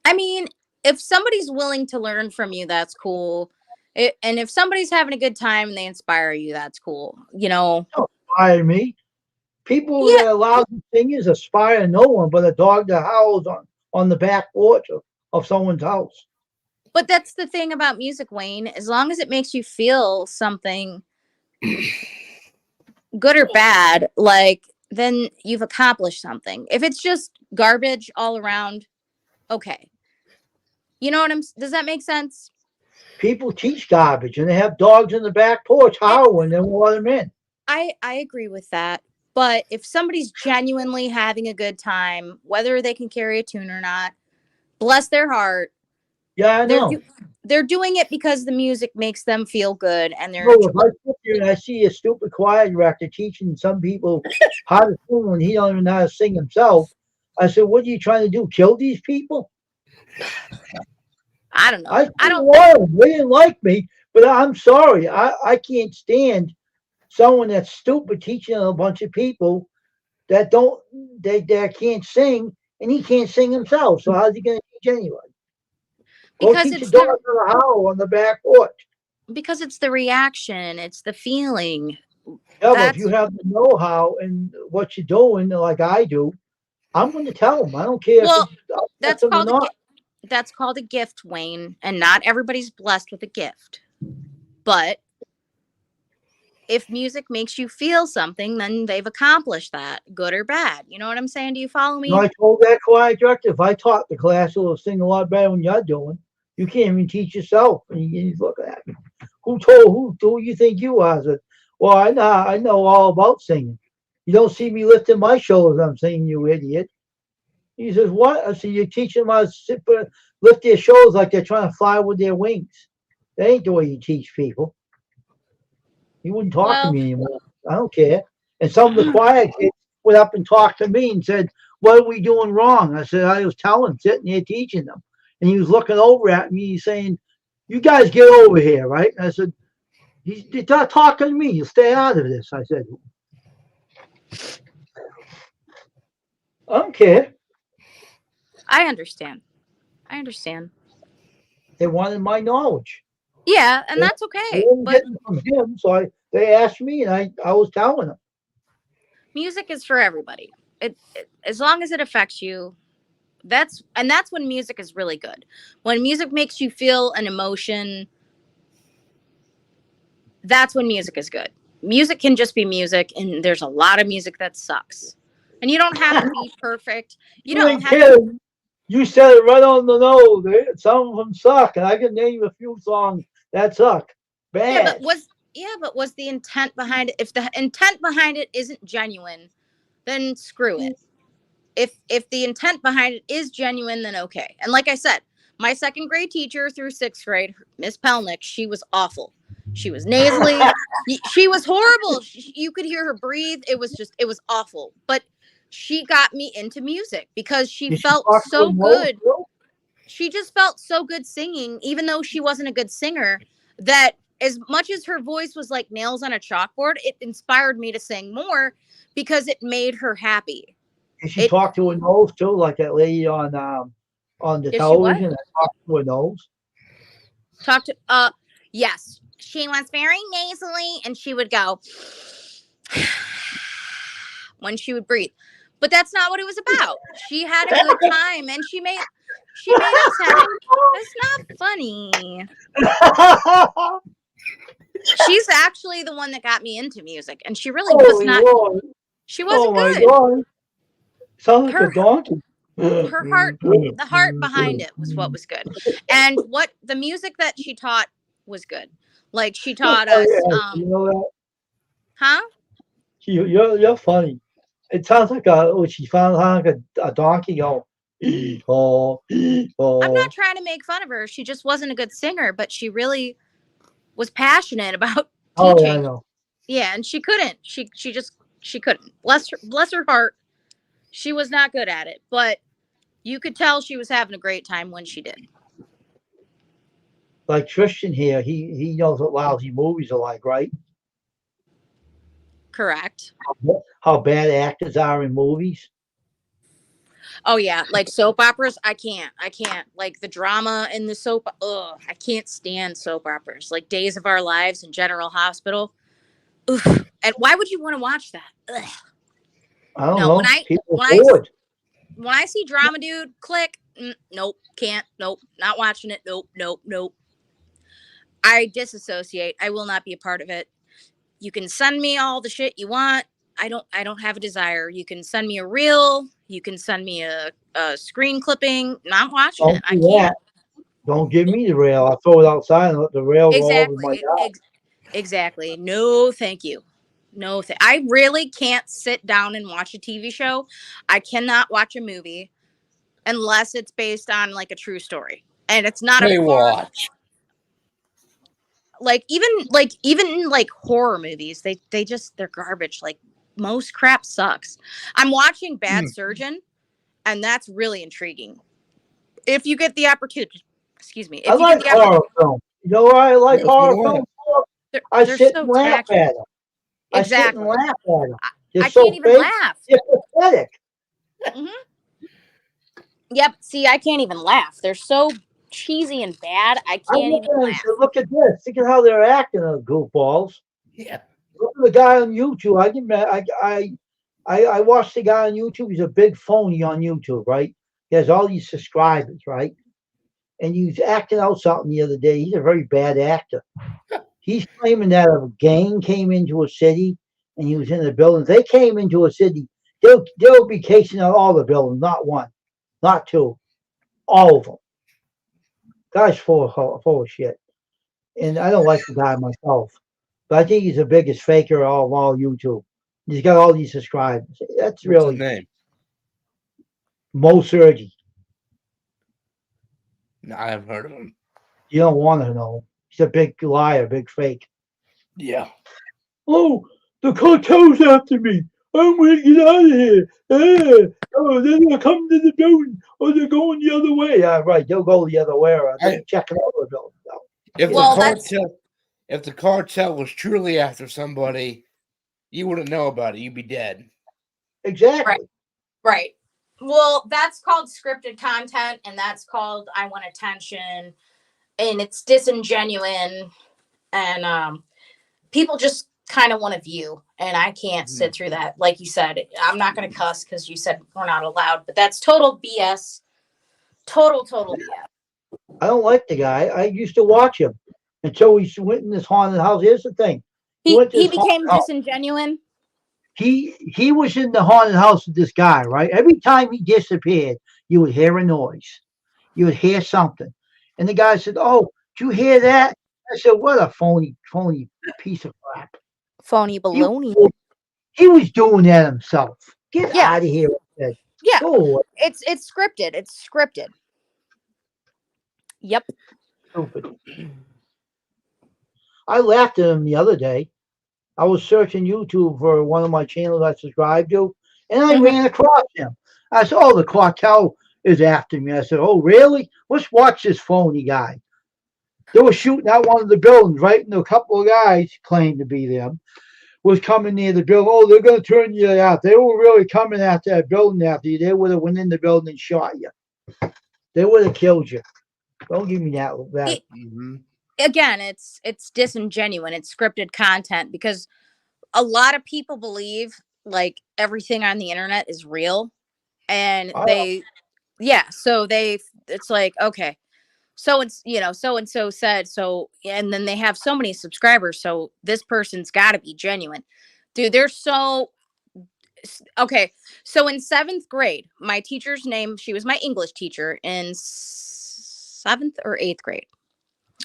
I mean, if somebody's willing to learn from you, that's cool. And if somebody's having a good time and they inspire you, that's cool. Don't inspire me. People that are lousy singers aspire no one but a dog that howls on the back porch of someone's house. But that's the thing about music, Wayne. As long as it makes you feel something good or bad, then you've accomplished something. If it's just garbage all around, okay. You know does that make sense? People teach garbage and they have dogs in the back porch howling and they won't let them in. I agree with that. But if somebody's genuinely having a good time, whether they can carry a tune or not, bless their heart. Yeah, I know. They're doing it because the music makes them feel good, and they're. If I sit here and I see a stupid choir director teaching some people how to sing when he don't even know how to sing himself, I said, "What are you trying to do? Kill these people?" I don't know. I don't want them. They didn't like me, but I'm sorry. I can't stand someone that's stupid teaching a bunch of people that can't sing, and he can't sing himself. So how's he going to teach anybody? Because it's the dog on the howl on the back porch. Because it's the reaction, it's the feeling. Yeah, but if you have the know-how and what you're doing, like I do, I'm going to tell them. I don't care. Well, that's called a gift, Wayne, and not everybody's blessed with a gift. But if music makes you feel something, then they've accomplished that, good or bad. You know what I'm saying? Do you follow You know, me? I told that choir director, if I taught the class, it'll sing a lot better than you're doing. You can't even teach yourself. And he's looking at me. Who you think you are? I said, well, I know all about singing. You don't see me lifting my shoulders. I'm singing, you idiot. He says, what? I said, you're teaching them how to lift their shoulders like they're trying to fly with their wings. That ain't the way you teach people. He wouldn't talk to Well, me anymore. I don't care. And some of the choir kids went up and talked to me and said, what are we doing wrong? I said, I was telling, sitting there teaching them. And he was looking over at me saying, you guys get over here, right? And I said, you're not talking to me. You stay out of this. I said, I don't care. I understand. I understand. They wanted my knowledge. Yeah, and They, that's they okay. weren't But getting it from him. So they asked me and I was telling them. music is for everybody. As long as it affects you, that's when music is really good. When music makes you feel an emotion, that's when music is good. Music can just be music, and there's a lot of music that sucks. And you don't have to be perfect. You You don't ain't have to. kidding. You said it right on the nose. Some of them suck, and I can name a few songs that suck. Yeah, but Bad. was the intent behind it? If the intent behind it isn't genuine, then screw it. If the intent behind it is genuine, then okay. And like I said, my second grade teacher through sixth grade, Miss Pelnick, she was awful. She was nasally. She was horrible. You could hear her breathe. It was awful. But she got me into music because she Did she felt talk to a so nose good. too? She just felt so good singing, even though she wasn't a good singer, that as much as her voice was like nails on a chalkboard, it inspired me to sing more because it made her happy. Did she It talk to a nose too, like that lady on the Did she what? television that talked to a nose? Talk to yes. She was very nasally and she would go when she would breathe. But that's not what it was about. She had a good time and she made us happy. That's not funny. She's actually the one that got me into music, and she really was Holy not. Lord! She Oh wasn't my good. God! Sounds like a Her donkey. her heart, the heart behind it was what was good, and what the music that she taught was good. Like she taught Oh us, yeah, you know that? huh? You're funny. It sounds like she found like a donkey going. Oh, I'm not oh. trying to make fun of her. She just wasn't a good singer, but she really was passionate about Oh yeah, I teaching. know. Yeah, and she couldn't. She couldn't. Bless her heart. She was not good at it, but you could tell she was having a great time when she did. Like Tristan here, he knows what lousy movies are like, right? Correct. How bad actors are in movies. Oh yeah, like soap operas, I can't. I can't. Like the drama in the soap, ugh, I can't stand soap operas. Like Days of Our Lives and General Hospital. Oof. And why would you want to watch that? Ugh. I don't No, know. People when I bored. when I see drama dude, click. Nope, can't. Nope, not watching it. Nope, nope, nope. I disassociate. I will not be a part of it. You can send me all the shit you want. I don't have a desire. You can send me a reel. You can send me a screen clipping. Not watching it. Don't I do can't. that. Don't give me the rail. I'll throw it outside and let the rail roll over my Exactly. yard. Exactly. No, thank you. No, I really can't sit down and watch a TV show. I cannot watch a movie unless it's based on like a true story, and it's not a horror. Baywatch. Like even horror movies, they're garbage. Like most crap sucks. I'm watching Bad Surgeon, and that's really intriguing. If you get the opportunity, excuse me, I if you get like the horror opportunity, films. You know why I like Yeah, so horror do I. films? I they're sit so and laugh tacky. at them. I sit and Exactly. laugh at them. They're I so can't even fake. laugh. They're pathetic. Hmm. Yep. See, I can't even laugh. They're so cheesy and bad. I I can't look even at them and laugh. say, look at this. Look at how they're acting, those goofballs. Yeah. Look at the guy on YouTube. I get mad. I watched the guy on YouTube. He's a big phony on YouTube, right? He has all these subscribers, right? And he was acting out something the other day. He's a very bad actor. He's claiming that a gang came into a city and he was in the buildings. They came into a city. They'll be casing out all the buildings, not one, not two, all of them. Guy's full of shit. And I don't like the guy myself, but I think he's the biggest faker of all YouTube. He's got all these subscribers. That's What's really his name? Mo Sergi. No, I haven't heard of him. You don't want to know. He's a big liar, big fake. Yeah. Oh, the cartel's after me. I'm going to get out of here. Oh, they're going to come to the building. Or they're going the other way. Yeah, right. They'll go the other way. Or they're checking out the building. No. If Well, the cartel was truly after somebody, you wouldn't know about it. You'd be dead. Exactly. Right. Well, that's called scripted content, and that's called I want attention, and it's disingenuine, and people just kind of want to view, and I can't sit through that. Like you said, I'm not going to cuss because you said we're not allowed, but that's total BS. Total BS. I don't like the guy. I used to watch him until he went in this haunted house. Here's the thing. He went to this became haunted house. disingenuine. He was in the haunted house with this guy, right? Every time he disappeared, you would hear a noise. You would hear something. And the guy said, "Oh, did you hear that?" I said, "What a phony piece of crap." Phony baloney. He was doing that himself. Get Yeah. out of here. Yeah. Go away. It's scripted. It's scripted. Yep. Stupid. I laughed at him the other day. I was searching YouTube for one of my channels I subscribed to, and I ran across him. I said, "Oh, the cartel is after me." I said, "Oh, really? Let's watch this phony guy." They were shooting out one of the buildings, right? And a couple of guys claimed to be them was coming near the building. "Oh, they're going to turn you out." They were really coming after that building after you. They would have went in the building and shot you. They would have killed you. Don't give me that. Again, it's disingenuine. It's scripted content because a lot of people believe like everything on the internet is real, and it's like, okay, so it's so and so said so, and then they have so many subscribers, so this person's got to be genuine. Dude, they're so okay. So in 7th grade, my teacher's name, she was my English teacher in 7th or 8th grade.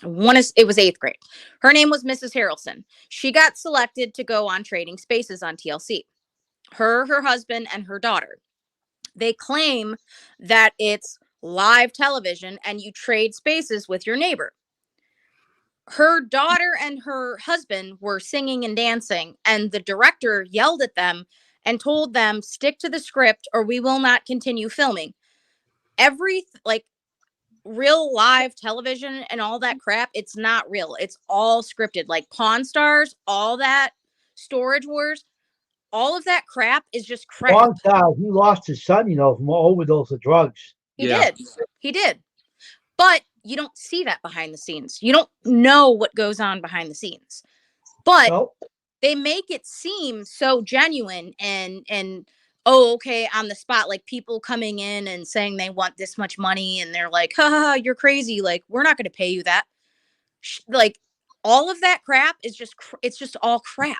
It was 8th grade. Her name was Mrs. Harrelson. She got selected to go on Trading Spaces on TLC. Her husband, and her daughter. They claim that it's live television and you trade spaces with your neighbor. Her daughter and her husband were singing and dancing, and the director yelled at them and told them, "Stick to the script or we will not continue filming." Real live television and all that crap, it's not real. It's all scripted. Like Pawn Stars, all that, Storage Wars, all of that crap is just crap. One guy, he lost his son, from an overdose of drugs. He did. But you don't see that behind the scenes. You don't know what goes on behind the scenes. But Nope. they make it seem so genuine and oh, okay, on the spot, like people coming in and saying they want this much money, and they're like, "Ha, you're crazy. Like, we're not going to pay you that." Like, all of that crap is it's just all crap.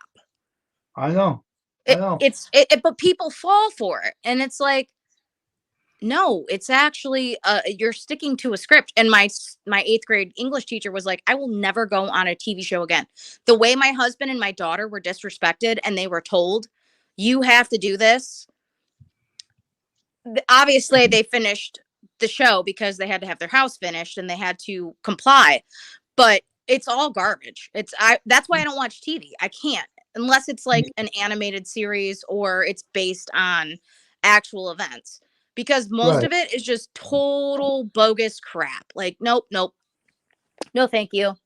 I know. But people fall for it, and it's like, no, it's actually you're sticking to a script. And my 8th grade English teacher was like, "I will never go on a TV show again." The way my husband and my daughter were disrespected, and they were told, "You have to do this." Obviously, they finished the show because they had to have their house finished and they had to comply. But it's all garbage. That's why I don't watch TV. I can't unless it's like an animated series or it's based on actual events, because most of it is just total bogus crap. Like, nope, no, thank you.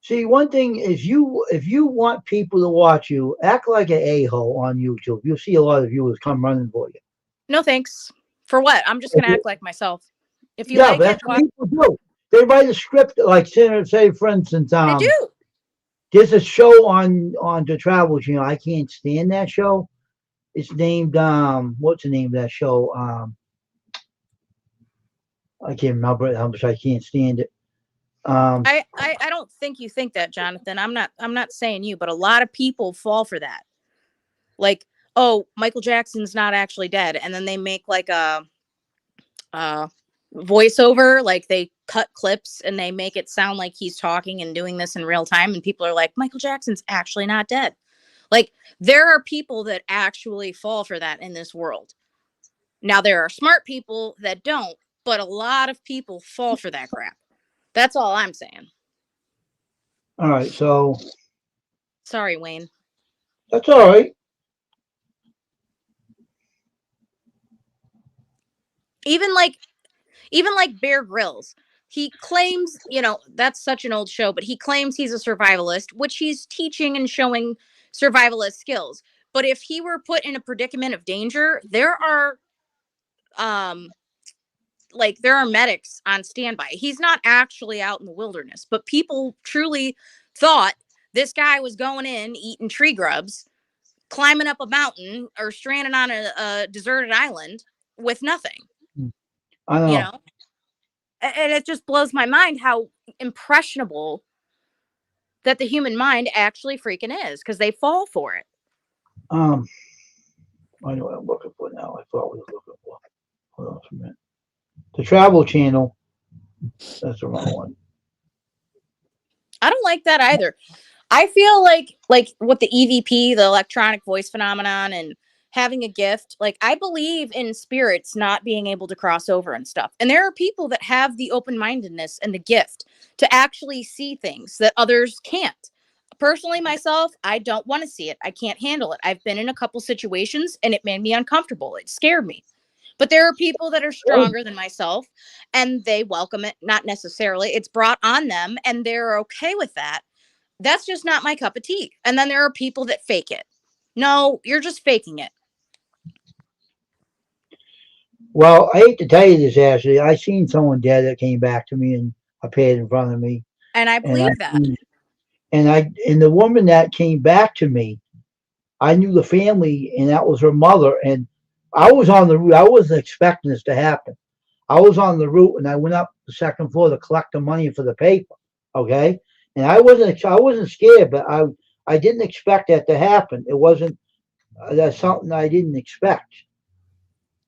See, one thing is if you want people to watch you, act like an a-hole on YouTube. You'll see a lot of viewers come running for you. No thanks. For what? I'm just gonna act like myself. If you but that's what people do. They write a script, like say for instance, they do. There's a show on the Travel Channel. I can't stand that show. It's named what's the name of that show? I can't remember it. How much I can't stand it. I don't think you think that, Jonathan. I'm not saying you, but a lot of people fall for that. Like, oh, Michael Jackson's not actually dead, and then they make like a voiceover, like they cut clips and they make it sound like he's talking and doing this in real time, and people are like, Michael Jackson's actually not dead. Like, there are people that actually fall for that in this world. Now, there are smart people that don't, but a lot of people fall for that crap. That's all I'm saying. All right, so Sorry, Wayne. that's all right. Even like Bear Grylls, he claims, that's such an old show, but he claims he's a survivalist, which he's teaching and showing survivalist skills. But if he were put in a predicament of danger, there are medics on standby. He's not actually out in the wilderness, but people truly thought this guy was going in, eating tree grubs, climbing up a mountain, or stranded on a deserted island with nothing. I know. You know, and it just blows my mind how impressionable that the human mind actually freaking is, because they fall for it. I know what I'm looking for now. I thought we were looking for. Hold on for a minute. The Travel Channel. That's the wrong one. I don't like that either. I feel like with the EVP, the electronic voice phenomenon, and having a gift, like, I believe in spirits not being able to cross over and stuff. And there are people that have the open-mindedness and the gift to actually see things that others can't. Personally, myself, I don't want to see it. I can't handle it. I've been in a couple situations and it made me uncomfortable. It scared me. But there are people that are stronger than myself and they welcome it. Not necessarily. It's brought on them and they're okay with that. That's just not my cup of tea. And then there are people that fake it. No, you're just faking it. Well, I hate to tell you this, Ashley. I seen someone dead that came back to me and appeared in front of me. And I believe that. And the woman that came back to me, I knew the family, and that was her mother. And I was on the route. I wasn't expecting this to happen. I was on the route, and I went up the second floor to collect the money for the paper. Okay, and I wasn't scared, but I didn't expect that to happen. It wasn't. That's something I didn't expect.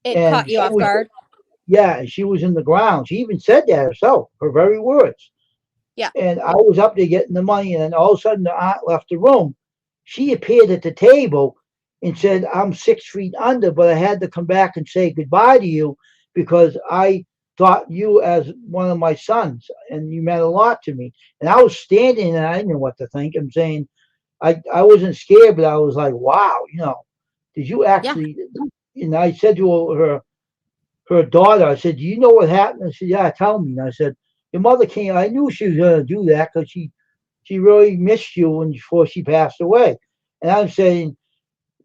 It And caught you off guard. Yeah, and she was in the ground. She even said that herself, her very words. Yeah. And I was up there getting the money, and then all of a sudden the aunt left the room. She appeared at the table and said, I'm 6 feet under, but I had to come back and say goodbye to you because I thought you as one of my sons, and you meant a lot to me. And I was standing and I didn't know what to think. I'm saying I wasn't scared, but I was like, wow, did you actually? Yeah. And I said to her daughter, I said, do you know what happened? I said, yeah, tell me. And I said, your mother came. I knew she was going to do that because she really missed you before she passed away. And I'm saying,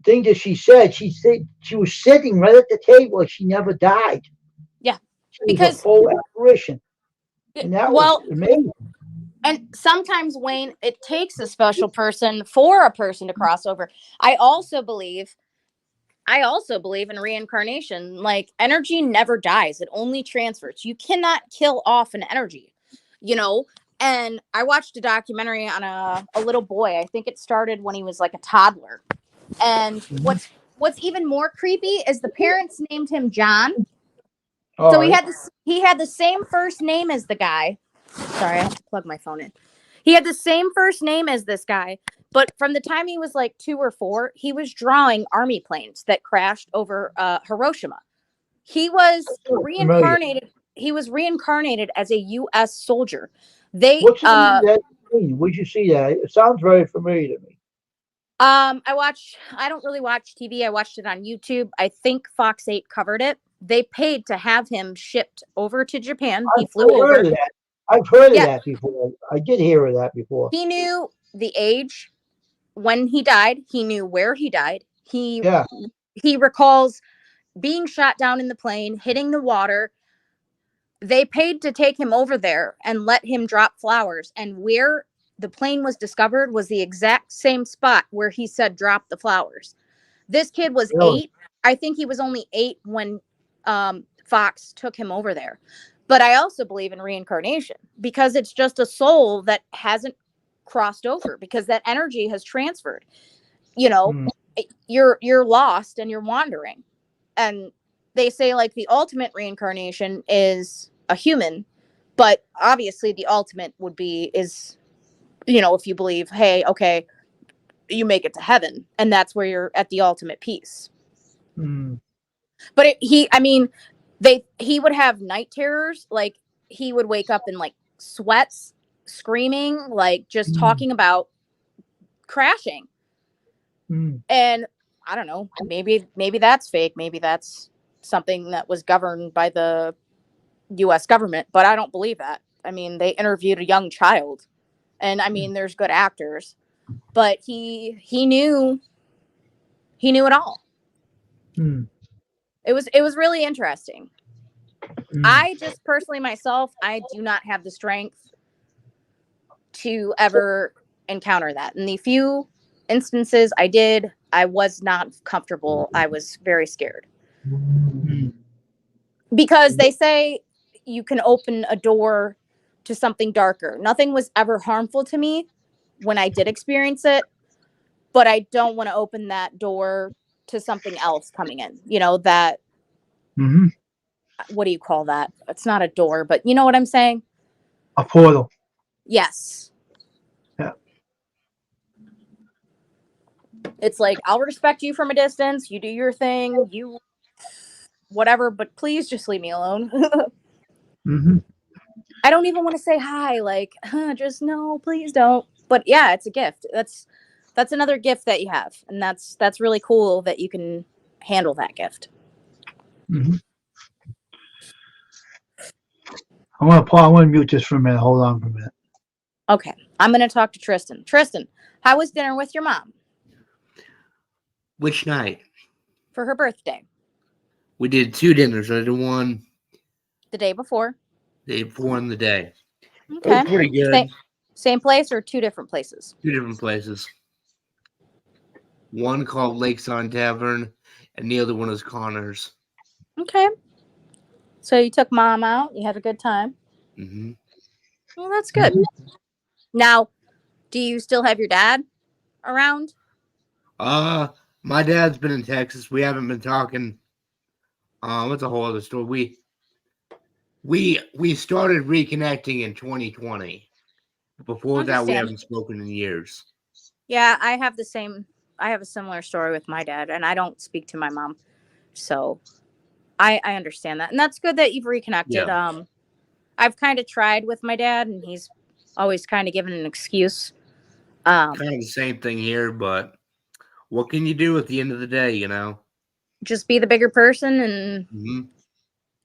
thing that she said she was sitting right at the table like she never died. Yeah, because a full apparition. And that was amazing. And sometimes, Wayne, it takes a special person for a person to cross over. I also believe in reincarnation. Like, energy never dies. It only transfers. You cannot kill off an energy, And I watched a documentary on a little boy. I think it started when he was like a toddler. And what's even more creepy is the parents named him John. Oh, so he had the same first name as the guy. Sorry, I have to plug my phone in. He had the same first name as this guy, but from the time he was like 2 or 4, he was drawing army planes that crashed over Hiroshima. He was reincarnated. He was reincarnated as a U.S. soldier. Where'd you see that? It sounds very familiar to me. I don't really watch TV. I watched it on YouTube. I think Fox 8 covered it. They paid to have him shipped over to Japan. He flew over. I've heard of that before. I did hear of that before. He knew the age when he died. He knew where he died. He recalls being shot down in the plane, hitting the water. They paid to take him over there and let him drop flowers. And where the plane was discovered was the exact same spot where he said drop the flowers. This kid was 8. I think he was only 8 when Fox took him over there. But I also believe in reincarnation because it's just a soul that hasn't crossed over because that energy has transferred. You know, Mm. you're lost and you're wandering. And they say like the ultimate reincarnation is a human, but obviously the ultimate would be is, you know, if you believe, hey, okay, you make it to heaven and that's where you're at the ultimate peace. Mm. But he would have night terrors. Like he would wake up in like sweats, screaming, like just Mm. talking about crashing. Mm. And I don't know, maybe that's fake. Maybe that's something that was governed by the US government, but I don't believe that. I mean, they interviewed a young child. And I mean, there's good actors, but he knew it all. Mm. It was really interesting. Mm. I just personally myself, I do not have the strength to ever encounter that. In the few instances I did, I was not comfortable. I was very scared. Mm. Because they say you can open a door to something darker. Nothing was ever harmful to me when I did experience it, but I don't want to open that door to something else coming in. You know, that Mm-hmm. what do you call that? It's not a door, but you know what I'm saying? A portal. Yes. Yeah. It's like, I'll respect you from a distance. You do your thing, you whatever, but please just leave me alone. Mm-hmm. I don't even want to say hi. Like, just no, please don't. But yeah, it's a gift. That's another gift that you have. And that's really cool that you can handle that gift. Mm-hmm. I want to mute this for a minute. Hold on for a minute. Okay. I'm going to talk to Tristan. Tristan, how was dinner with your mom Which night? for her birthday? We did 2 dinners. I did one The day before. the day before and the day. It Okay. was pretty good. Same place or 2 different places? 2 different places. One called Lakeside Tavern, and the other one is Connors. Okay. So you took mom out. You had a good time. Mm-hmm. Well, that's good. Now, do you still have your dad around? My dad's been in Texas. We haven't been talking. What's a whole other story? We started reconnecting in 2020. Before that, we Understand. haven't spoken in years. Yeah, I have a similar story with my dad, and I don't speak to my mom. So I understand that. And that's good that you've reconnected. Yeah. I've kind of tried with my dad, and he's always kind of given an excuse. Kind of the same thing here, but what can you do at the end of the day, you know? Just be the bigger person and Mm-hmm.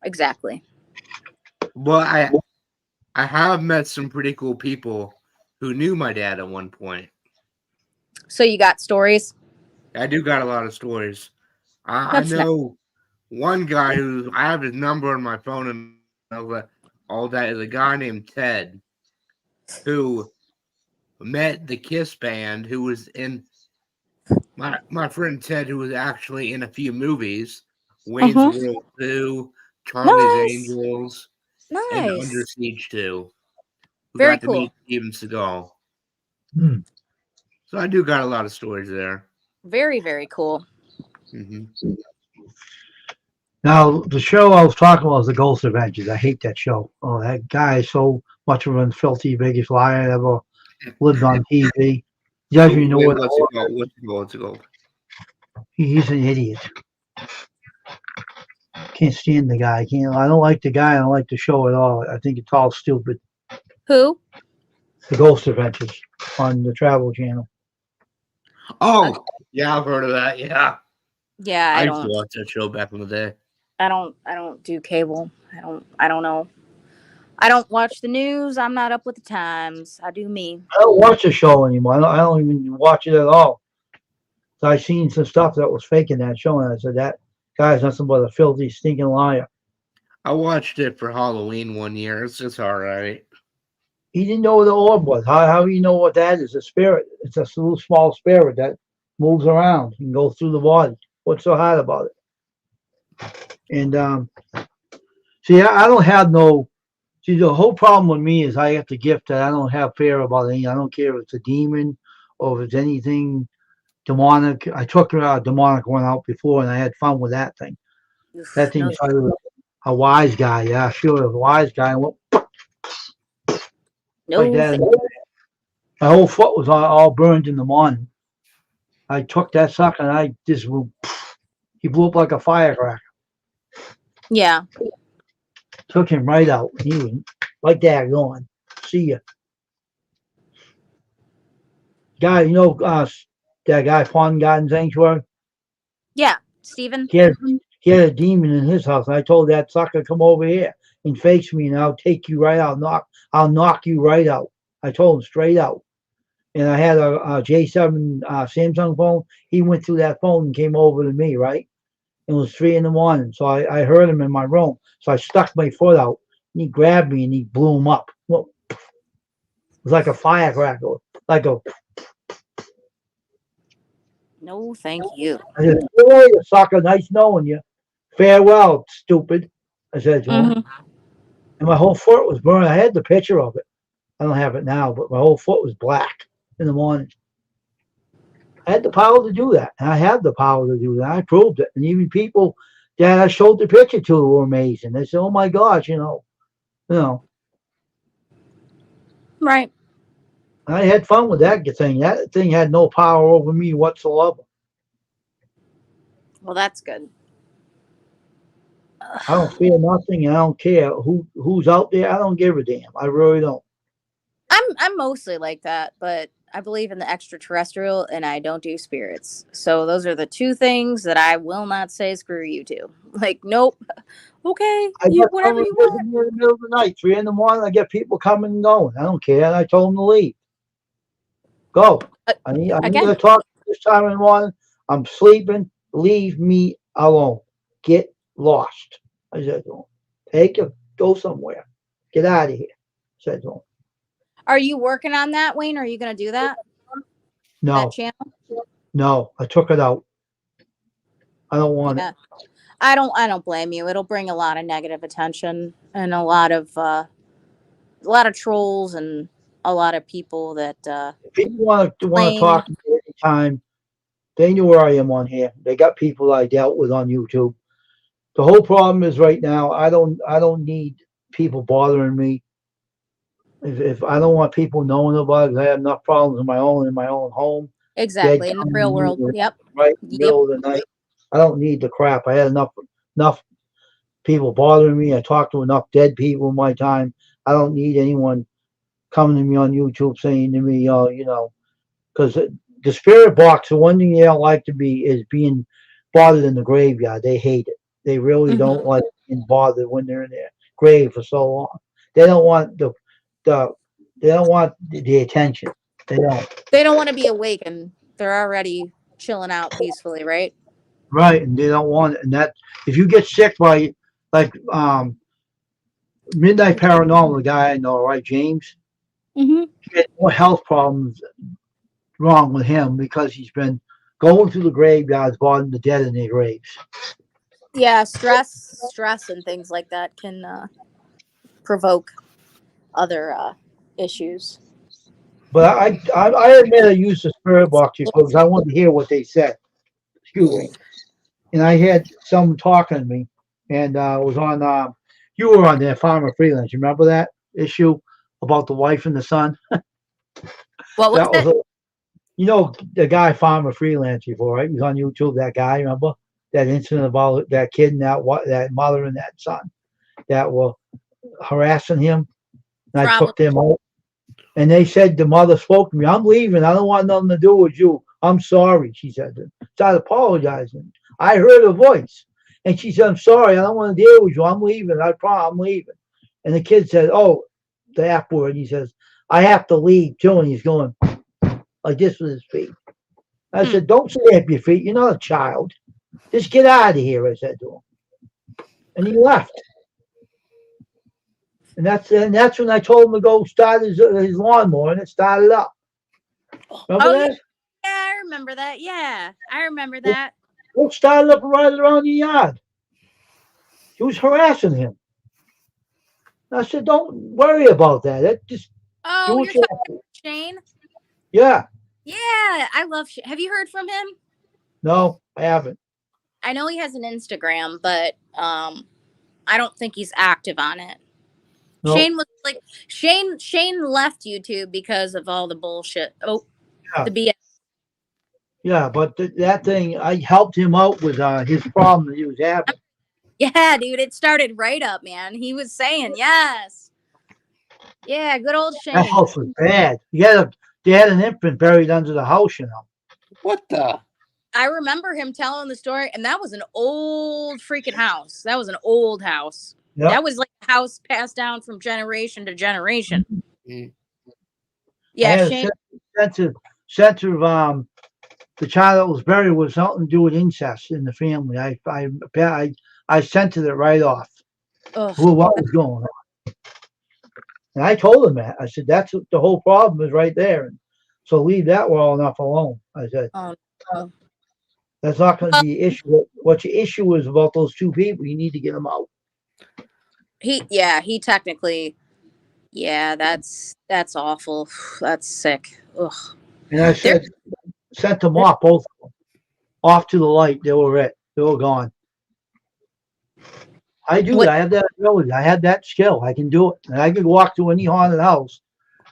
exactly. Well, I have met some pretty cool people who knew my dad at one point. So you got stories? I do got a lot of stories. I That's know one guy who I have his number on my phone and all that is a guy named Ted who met the Kiss band, who was in my friend Ted, who was actually in a few movies, Wayne's World 2, Charlie's Nice. Angels, and Under Nice. Siege 2. We Very got to cool. meet Steven Seagal. Hmm. So I do got a lot of stories there. Very, very cool. Mm-hmm. Now, the show I was talking about was The Ghost Adventures. I hate that show. Oh, that guy is so much of a filthy biggest liar ever lived on TV. He doesn't even know Wait, what what's it called? he's an idiot. Can't stand the guy. I don't like the guy. I don't like the show at all. I think it's all stupid. Who? The Ghost Adventures on the Travel Channel. Oh, yeah, I've heard of that. Yeah, Yeah, I I used to don't watch that show back in the day. I don't do cable. I don't know. I don't watch the news. I'm not up with the times. I do me. I don't watch the show anymore. I don't even watch it at all. So I seen some stuff that was fake in that show, and I said that guy's nothing but a filthy, stinking liar. I watched it for Halloween one year. It's just all right. He didn't know what the orb was. How do you know what that is? A spirit. It's a little small spirit that moves around and goes through the body. What's so hard about it? And see, I don't have no See, the whole problem with me is I have the gift that I don't have fear about anything. I don't care if it's a demon or if it's anything demonic. I took a demonic one out before and I had fun with that thing. Oof, That thing no, was a wise guy. Yeah, sure, a wise guy. And went like no, that. My whole foot was all burned in the morning. I took that sucker and I just, he blew up like a firecracker. yeah. Took him right out. He was like that going. See ya. Guy, that guy, Fawn Garden Sanctuary? Yeah. Steven? He had a demon in his house. And I told that sucker, come over here and face me and I'll take you right out. I'll knock you right out. I told him straight out. And I had a J7 Samsung phone. He went through that phone and came over to me, right? It was 3 a.m. So I heard him in my room. So I stuck my foot out and he grabbed me and he blew him up. Well, it was like a firecracker, like a. No, thank you. I said, "See you later, sucker. Nice knowing you. Farewell, stupid." I said to him. Mhm. And my whole foot was burned. I had the picture of it. I don't have it now, but my whole foot was black in the morning. I had the power to do that. And I have the power to do that. I proved it. And even people that I showed the picture to were amazing. They said, oh my gosh, Right. I had fun with that thing. That thing had no power over me whatsoever. Well, that's good. I don't fear nothing. And I don't care who's out there. I don't give a damn. I really don't. I'm mostly like that, but I believe in the extraterrestrial and I don't do spirits. So those are the two things that I will not say screw you to. Like, nope. Okay, I get whatever you want. in the middle of the night, 3 a.m. I get people coming and going. I don't care. And I told them to leave. Go. I need again. to talk this time in the morning. I'm sleeping. Leave me alone. Get lost. I said to him. Go somewhere. Get out of here. I said to him. Are you working on that, Wayne? Are you going to do that? No. That channel? No. I took it out. I don't want it. I don't blame you. It'll bring a lot of negative attention and a lot of trolls and a lot of people that If people want to talk to me anytime, they know where I am on here. They got people I dealt with on YouTube. The whole problem is right now I don't need people bothering me. If I don't want people knowing about it, I have enough problems in my own home. exactly in the real world. Yep. Right in the middle of the night. I don't need the crap. I had enough people bothering me. I talked to enough dead people in my time. I don't need anyone coming to me on YouTube saying to me, because the spirit box, the one thing they don't like to be is being bothered in the graveyard. They hate it. They really don't like being bothered when they're in their grave for so long. They don't want they don't want the attention. They don't. They don't want to be awake and they're already chilling out peacefully, right? Right, and they don't want it. And that if you get sick by like Midnight Paranormal, the guy I know, right, James, Mm-hmm. he had more health problems wrong with him because he's been going through the graveyards, bothering the dead in their graves. Yeah, stress and things like that can provoke other issues. But I admit I used the spirit box because I wanted to hear what they said. Excuse me. And I had someone talking to me, and it was on. You were on there, Farmer Freelance. You remember that issue about the wife and the son? What was That it? was the guy Farmer Freelance before, right? He was on YouTube. That guy, remember that incident about that kid and that mother and that son that were harassing him, and I took them out. And they said the mother spoke to me. I'm leaving. I don't want nothing to do with you. I'm sorry, she said. Started apologizing. I heard her voice. And she said, I'm sorry. I don't want to deal with you. I'm leaving. I promise I'm leaving. And the kid said, oh, the F word. He says, I have to leave too. And he's going like this with his feet. I said, don't stamp your feet. You're not a child. Just get out of here, I said to him. And he left. And that's when I told him to go start his lawnmower, and it started up. Remember that? Yeah, I remember that. Yeah, I remember that. It started up right around the yard. He was harassing him. I said, don't worry about that. That just do Oh, what you're you talking have to. about Shane? Yeah. Yeah, I love Shane. Have you heard from him? No, I haven't. I know he has an Instagram, but I don't think he's active on it. No. Shane was like Shane left YouTube because of all the bullshit. Oh, Yeah. the BS. Yeah, but that thing, I helped him out with his problem that he was having. Yeah, dude, it started right up, man. He was saying yes. Yeah, good old That Shane. house was bad. They had an infant buried under the house, you know. What the? I remember him telling the story, and that was an old freaking house. That was an old house. Yep. That was like a house passed down from generation to generation. Mm. I Yeah, had Shane. sense of the child that was buried was something to do with incest in the family. I sensed it right off. Ugh. What was going on? And I told him that. I said, that's what the whole problem is right there. And so leave that well enough alone. I said, Oh, no. that's not going to be the issue. What your issue is about those two people, you need to get them out. He technically, yeah, that's awful. That's sick. Ugh. And I said, sent them off, both of them, off to the light. They were it. They were gone. I do What- it. I have that ability. I have that skill. I can do it. And I can walk to any haunted house.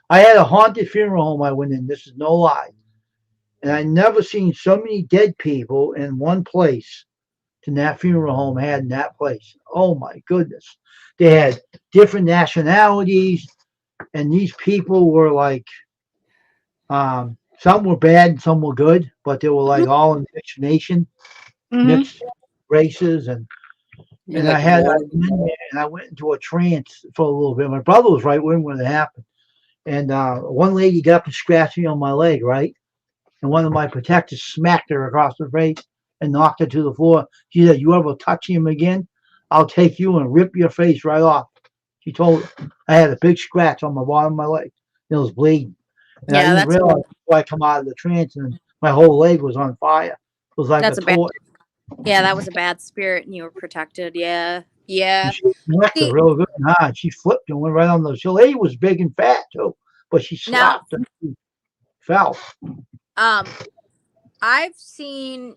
I had a haunted funeral home I went in. This is no lie. And I never seen so many dead people in one place than that funeral home had in that place. Oh my goodness. They had different nationalities, and these people were like, some were bad and some were good, but they were like all in mixed nation, Mhm. mixed races, and You and like I war? went in there and I went into a trance for a little bit. My brother was right with me when it happened. And one lady got up and scratched me on my leg, right? And one of my protectors smacked her across the face and knocked her to the floor. She said, you ever touch him again, I'll take you and rip your face right off. She told her. I had a big scratch on the bottom of my leg. It was bleeding. And I Yeah, didn't that's realize before I come out of the trance and my whole leg was on fire. It was like That's a a bad- torch. yeah, that was a bad spirit, and you were protected. Yeah, yeah. And she smacked her See, real good and hard. She flipped and went right on the. The lady was big and fat too, but she Now- slapped and she fell. I've seen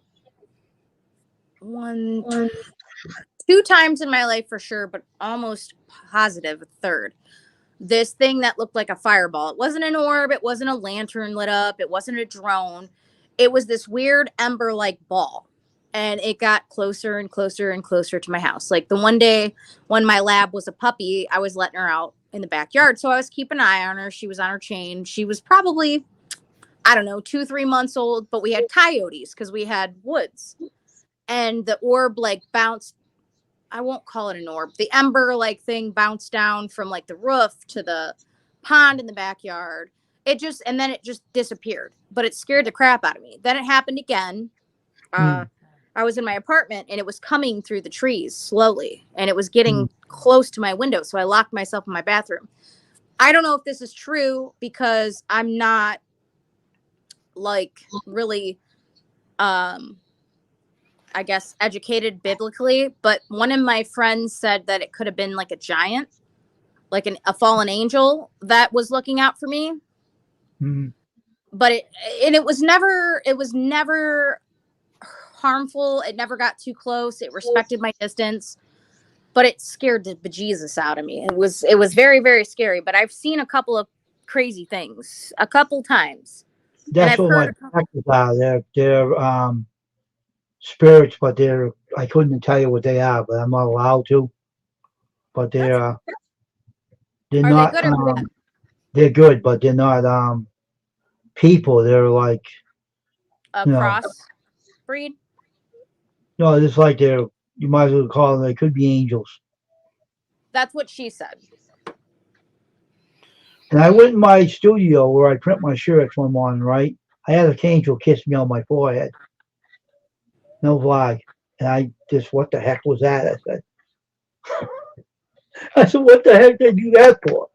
two times in my life for sure, but almost positive a third. This thing that looked like a fireball. It wasn't an orb. It wasn't a lantern lit up. It wasn't a drone. It was this weird ember-like ball. And it got closer and closer and closer to my house. Like the one day when my lab was a puppy, I was letting her out in the backyard. So I was keeping an eye on her. She was on her chain. She was probably, I don't know, 2-3 months old, but we had coyotes because we had woods. And the orb like bounced. I won't call it an orb. The ember like thing bounced down from like the roof to the pond in the backyard. And then it just disappeared, but it scared the crap out of me. Then it happened again. I was in my apartment and it was coming through the trees slowly and it was getting close to my window. So I locked myself in my bathroom. I don't know if this is true because I'm not like really, I guess, educated biblically, but one of my friends said that it could have been like a giant, like a fallen angel that was looking out for me. Mhm. But it was never harmful. It never got too close. It respected my distance, but it scared the bejesus out of me. It was very, very scary, but I've seen a couple of crazy things a couple times. That's I've what my heard- practice are. They're spirits, but I couldn't tell you what they are, but I'm not allowed to. But they're Are not. they good or bad? They're good, but they're not people. They're like A no. cross breed? no, it's like you might as well call them. They could be angels. That's what she said. And I went in my studio where I print my shirts one morning, right? I had an angel kiss me on my forehead. No lie. And I just, what the heck was that? I said, what the heck did you do that for?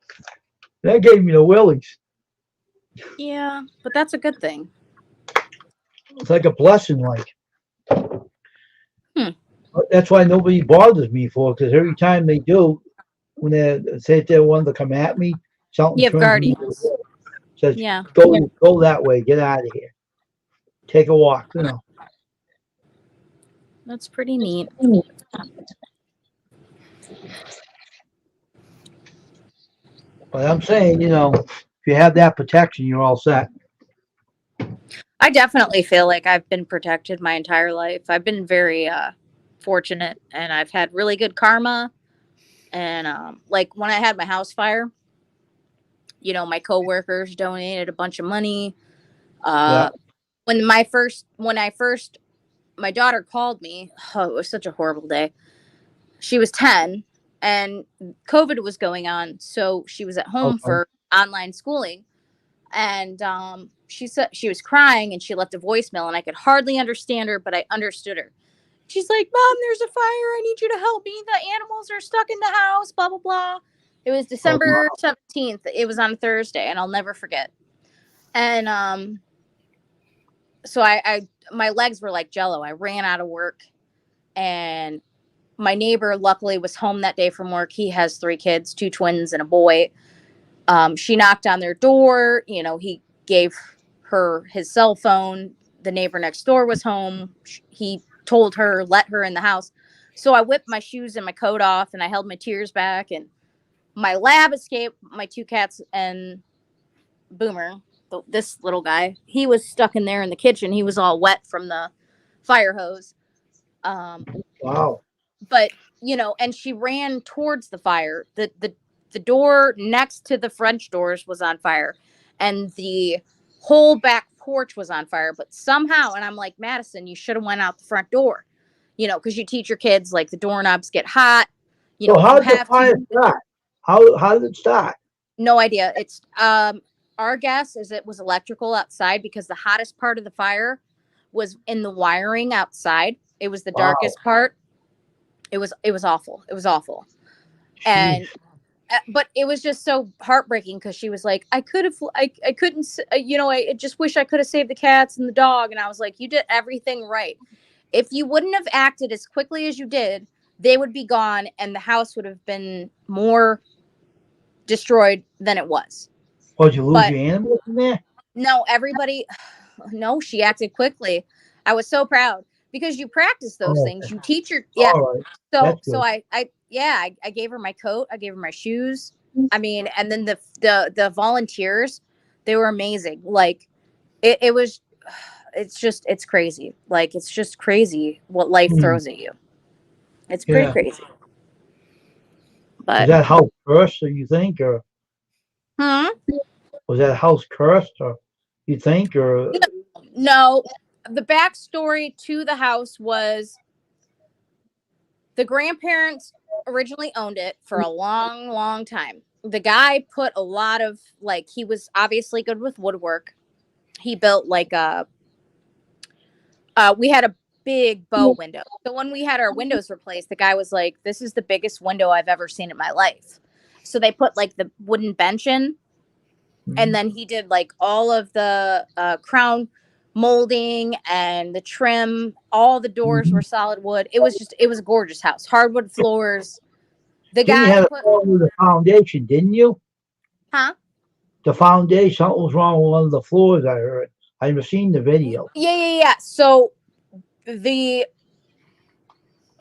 That gave me the willies. Yeah, but that's a good thing. It's like a blessing, like. Hmm. That's why nobody bothers me for, because every time they do, when they say if they wanted to come at me, something You have turns me guardians. says Yeah. go that way, get out of here, take a walk. You know. That's pretty neat. But I'm saying, if you have that protection, you're all set. I definitely feel like I've been protected my entire life. I've been very fortunate, and I've had really good karma. And like when I had my house fire, my coworkers donated a bunch of money. Yeah. When my daughter called me, oh, it was such a horrible day. She was 10 and COVID was going on, so she was at home Okay. for online schooling. And she said she was crying and she left a voicemail, and I could hardly understand her, but I understood her. She's like, "Mom, there's a fire. I need you to help me. The animals are stuck in the house, blah, blah, blah." It was December 17th. It was on Thursday, and I'll never forget. And so I my legs were like jello. I ran out of work, and my neighbor luckily was home that day from work. He has 3 kids, 2 twins and a boy. She knocked on their door. He gave her his cell phone. The neighbor next door was home. He told her, let her in the house. So I whipped my shoes and my coat off, and I held my tears back, and my lab escaped. My 2 cats and Boomer, this little guy, he was stuck in there in the kitchen. He was all wet from the fire hose. Wow. But and she ran towards the fire. The door next to the French doors was on fire, and the whole back porch was on fire. But somehow, and I'm like, Madison, you should have went out the front door, because you teach your kids like the doorknobs get hot. So If how you did the have fire to, start? How did it start? no idea. It's our guess is it was electrical outside, because the hottest part of the fire was in the wiring outside. It was the Wow. darkest part. It was awful. It was awful. And but it was just so heartbreaking, because she was like, I could have, I couldn't, I just wish I could have saved the cats and the dog. And I was like, you did everything right. If you wouldn't have acted as quickly as you did, they would be gone, and the house would have been more destroyed than it was. Oh, did you lose But your animals in there? no, no, she acted quickly. I was so proud, because you practice those Oh, things. You teach your, all right. So That's so good. I gave her my coat, I gave her my shoes. I mean, and then the volunteers, they were amazing. Like it was, it's crazy. Like it's just crazy what life throws at you. It's pretty Yeah. crazy. Was But that house cursed, or you think, or hmm? was that house cursed, or you think, or No, the backstory to the house was the grandparents originally owned it for a long, long time. The guy put a lot of, like, he was obviously good with woodwork. He built like we had a big bow window. So when we had our windows replaced, the guy was like, "This is the biggest window I've ever seen in my life." So they put like the wooden bench in, and then he did like all of the crown molding and the trim. All the doors were solid wood. It was a gorgeous house. Hardwood floors. The then you guy had a put, problem with the foundation, didn't you? huh? The foundation, something was wrong with one of the floors. I heard. I've seen the video. Yeah. So the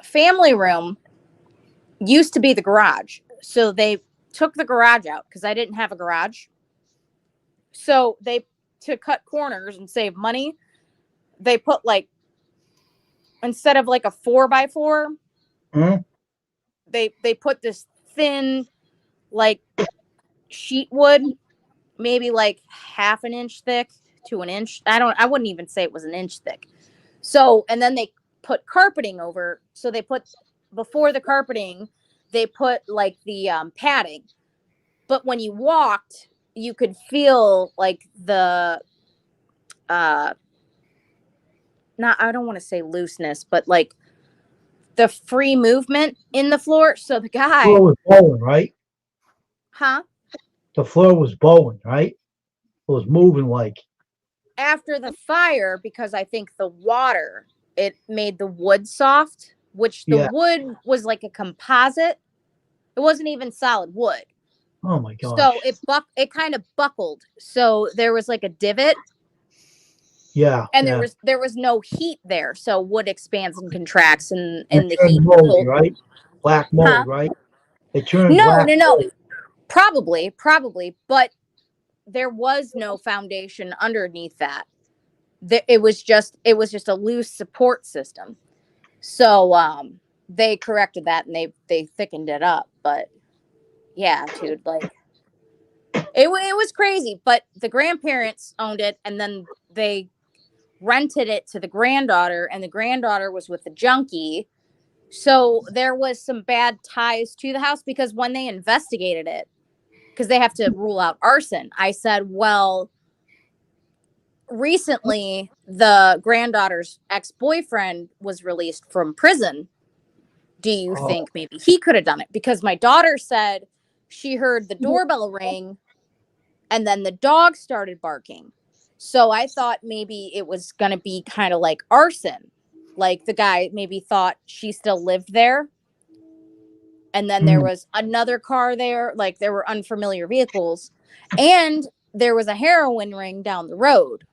family room used to be the garage. So they took the garage out, because I didn't have a garage. So to cut corners and save money, they put like, instead of like a 4x4, Hmm? they put this thin like sheet wood, maybe like half an inch thick to an inch. I wouldn't even say it was an inch thick. So, and then they put carpeting over. So they put, before the carpeting, they put like the padding. But when you walked, you could feel like the not, I don't want to say looseness, but like the free movement in the floor. So the The floor guy, was bowing, right? huh? The floor was bowing, right? It was moving like. After the fire, because I think the water, it made the wood soft, which the Yeah. wood was like a composite. It It wasn't even solid wood. Oh my gosh. So it kind of buckled. So there was like a divot, Yeah. and yeah. there was no heat there. So wood expands and contracts, and It the turned heat. moldy, right? Black mold, Huh? right? It turned No, black. no, no. mold. Probably, but there was no foundation underneath that. It was just a loose support system. So they corrected that, and they thickened it up. But yeah, dude, like it was crazy. But the grandparents owned it, and then they rented it to the granddaughter, and the granddaughter was with the junkie. So there was some bad ties to the house, because when they investigated it, because they have to rule out arson, I said, well, recently the granddaughter's ex-boyfriend was released from prison. Do you Oh. think maybe he could have done it? Because my daughter said she heard the doorbell ring and then the dog started barking. So I thought maybe it was going to be kind of like arson. Like the guy maybe thought she still lived there. And then there was another car there. Like there were unfamiliar vehicles. And there was a heroin ring down the road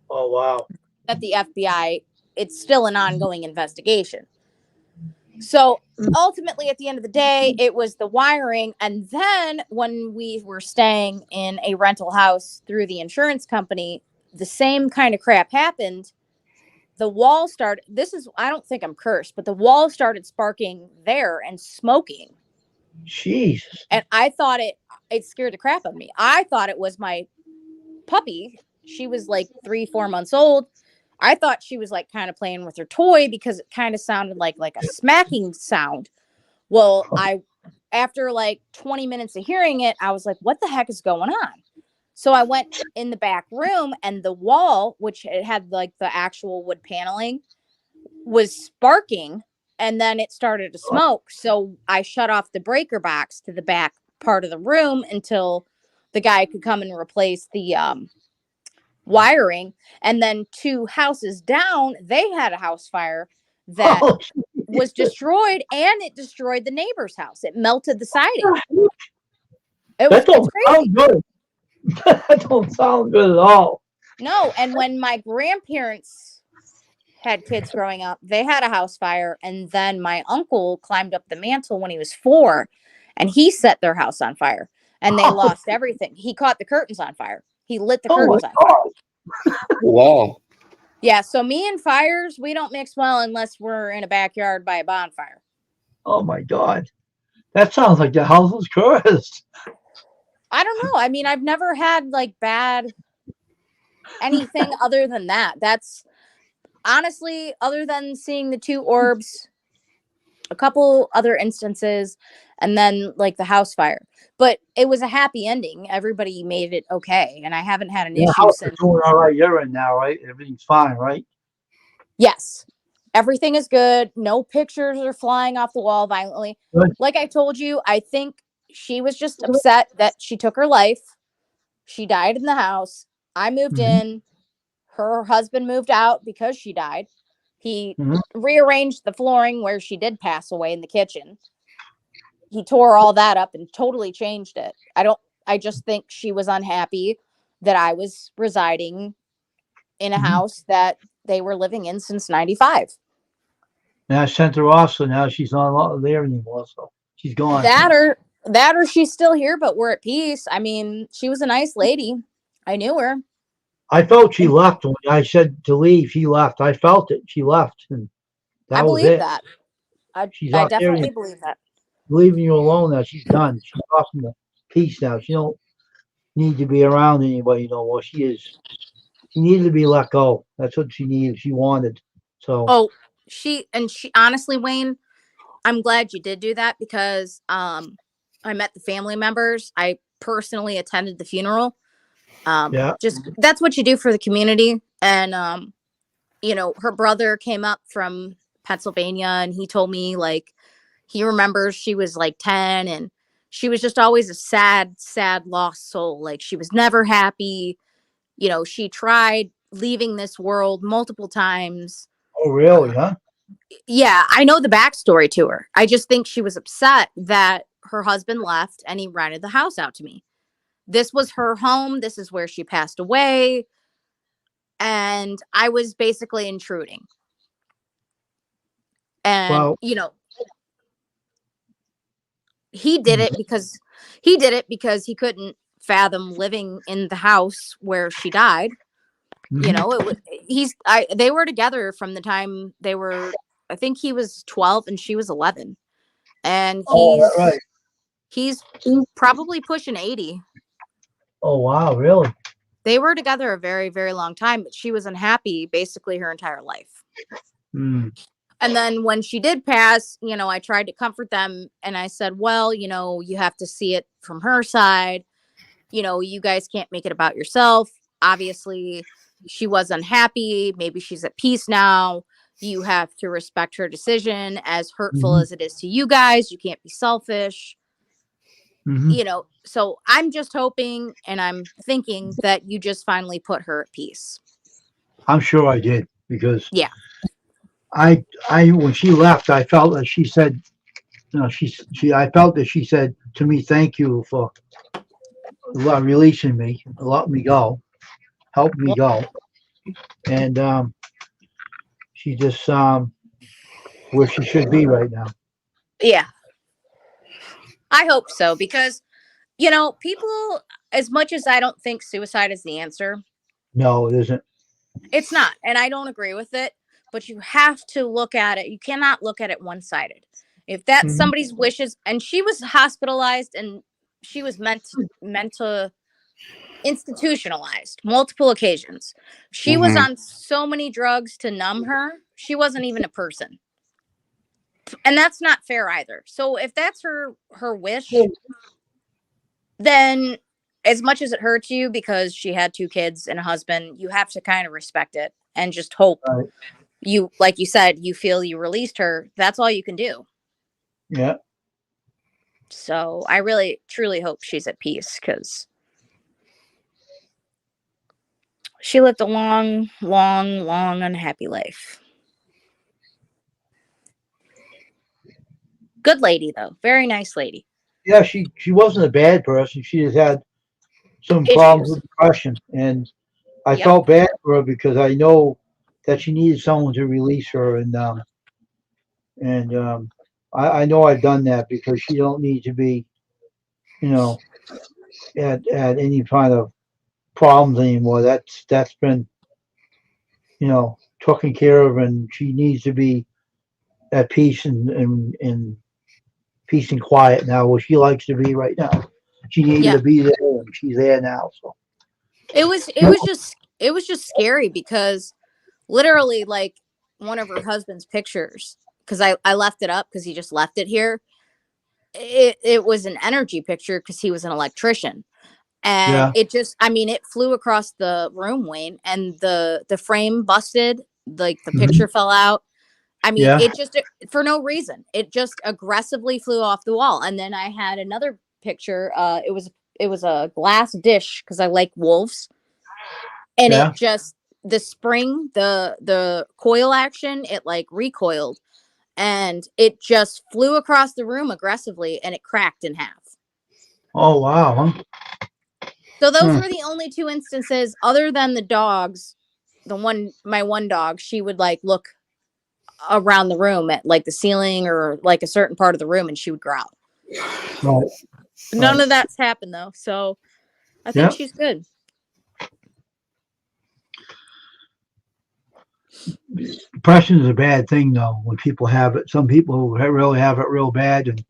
Oh wow. that the FBI, it's still an ongoing investigation. So ultimately, at the end of the day, it was the wiring. And then when we were staying in a rental house through the insurance company, the same kind of crap happened. The wall started, I don't think I'm cursed, but the wall started sparking there and smoking. Jesus. And I thought it scared the crap out of me. I thought it was my puppy. She was like 3-4 months old. I thought she was like kind of playing with her toy, because it kind of sounded like a smacking sound. Well, after like 20 minutes of hearing it, I was like, what the heck is going on? So I went in the back room, and the wall, which it had like the actual wood paneling, was sparking, and then it started to smoke. So I shut off the breaker box to the back part of the room until the guy could come and replace the wiring. And then 2 houses down, they had a house fire that Oh, was destroyed, and it destroyed the neighbor's house. It melted the siding. that don't It's crazy. sound good. That don't sound good at all. No, and when my grandparents had kids growing up, they had a house fire, and then my uncle climbed up the mantle when he was 4, and he set their house on fire, and they lost everything. He caught the curtains on fire. He lit the Oh my curtains on fire. God. Wow. Yeah, so me and fires, we don't mix well unless we're in a backyard by a bonfire. Oh my God. That sounds like the house was cursed. I don't know. I mean, I've never had like bad anything other than that. That's honestly, other than seeing the 2 orbs, a couple other instances, and then like the house fire. But it was a happy ending. Everybody made it okay, and I haven't had an The issue house is since. doing all right. You're in now, right? Everything's fine, right? Yes. Everything is good. No pictures are flying off the wall violently. Good. Like I told you, I think she was just upset that she took her life. She died in the house. I moved in. Her husband moved out because she died. He rearranged the flooring where she did pass away in the kitchen. He tore all that up and totally changed it. I just think she was unhappy that I was residing in a house that they were living in since 95. And I sent her off, so now she's not there anymore. So she's gone. That or she's still here, but we're at peace. I mean, she was a nice lady. I knew her. I felt she left when I said to leave. She left. I felt it. She left, and that I was believe it. that. I She's out there definitely and believe that. leaving you alone now. She's done. She's off in the peace now. She don't need to be around anybody no more. She needed to be let go. That's what she needed. She wanted. So Oh, she honestly, Wayne, I'm glad you did do that, because I met the family members. I personally attended the funeral. yeah. Just that's what you do for the community. And you know, her brother came up from Pennsylvania, and he told me like he remembers she was like 10, and she was just always a sad lost soul. Like she was never happy. You know, she tried leaving this world multiple times. Oh, really? Huh? Yeah, I know the backstory to her. I just think she was upset that her husband left and he rented the house out to me. This was her home. This is where she passed away. And I was basically intruding. And, Well, you know, he did it because he couldn't fathom living in the house where she died. You know, it was they were together from the time they were, I think he was 12 and she was 11. And right. he's probably pushing 80. Oh, wow, really? They were together a very, very long time, but she was unhappy basically her entire life. Mm. And then when she did pass, you know, I tried to comfort them and I said, well, you know, you have to see it from her side. You know, you guys can't make it about yourself. Obviously, she was unhappy. Maybe she's at peace now. You have to respect her decision, as hurtful as it is to you guys. You can't be selfish. You know, so I'm just hoping and I'm thinking that you just finally put her at peace. I'm sure I did, because Yeah. I when she left, I felt that she said, you know, I felt that she said to me, "Thank you for releasing me, letting me go, helping me go," and she just where she should be right now. Yeah. I hope so, because, you know, people, as much as I don't think suicide is the answer, No, it isn't. it's not. And I don't agree with it, but you have to look at it. You cannot look at it one-sided. If that's somebody's wishes, and she was hospitalized and she was meant to institutionalized multiple occasions. She was on so many drugs to numb her. She wasn't even a person. And that's not fair either. So if that's her wish, then as much as it hurts you because she had 2 kids and a husband, you have to kind of respect it and just hope you, like you said, you feel you released her. That's all you can do. Yeah. So I really, truly hope she's at peace, because she lived a long, long, long, unhappy life. Good lady, though. Very nice lady. Yeah, she wasn't a bad person. She just had some Issues. problems with depression, and I felt bad for her because I know that she needed someone to release her, and I know I've done that, because she don't need to be, you know, at any kind of problems anymore. That's been, you know, taken care of, and she needs to be at peace and peace and quiet now, where she likes to be right now. She needed to be there, and she's there now. So it was just scary, because literally, like, one of her husband's pictures, because I left it up because he just left it here. It was an energy picture because he was an electrician. And it just, I mean, it flew across the room, Wayne, and the frame busted, like the picture fell out. I mean, it just, for no reason, it just aggressively flew off the wall. And then I had another picture. It was a glass dish, because I like wolves. And it just, the spring, the coil action, it like recoiled, and it just flew across the room aggressively, and it cracked in half. Oh, wow. So those were the only 2 instances, other than the dogs. My one dog, she would like look around the room at like the ceiling or like a certain part of the room, and she would growl. Right. None of that's happened though. So I think she's good. Depression is a bad thing, though, when people have it. Some people really have it real bad, and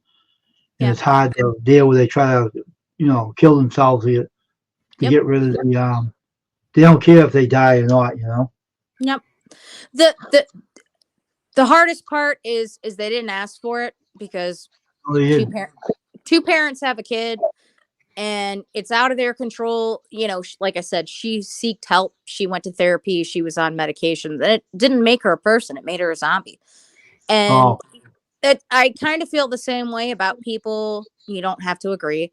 it's hard to deal with. They try to, you know, kill themselves to get rid of the. They don't care if they die or not, you know. Yep. The hardest part is they didn't ask for it, because two parents have a kid, and it's out of their control. You know, like I said, she seeked help. She went to therapy. She was on medication. That didn't make her a person. It made her a zombie. And I kind of feel the same way about people. You don't have to agree,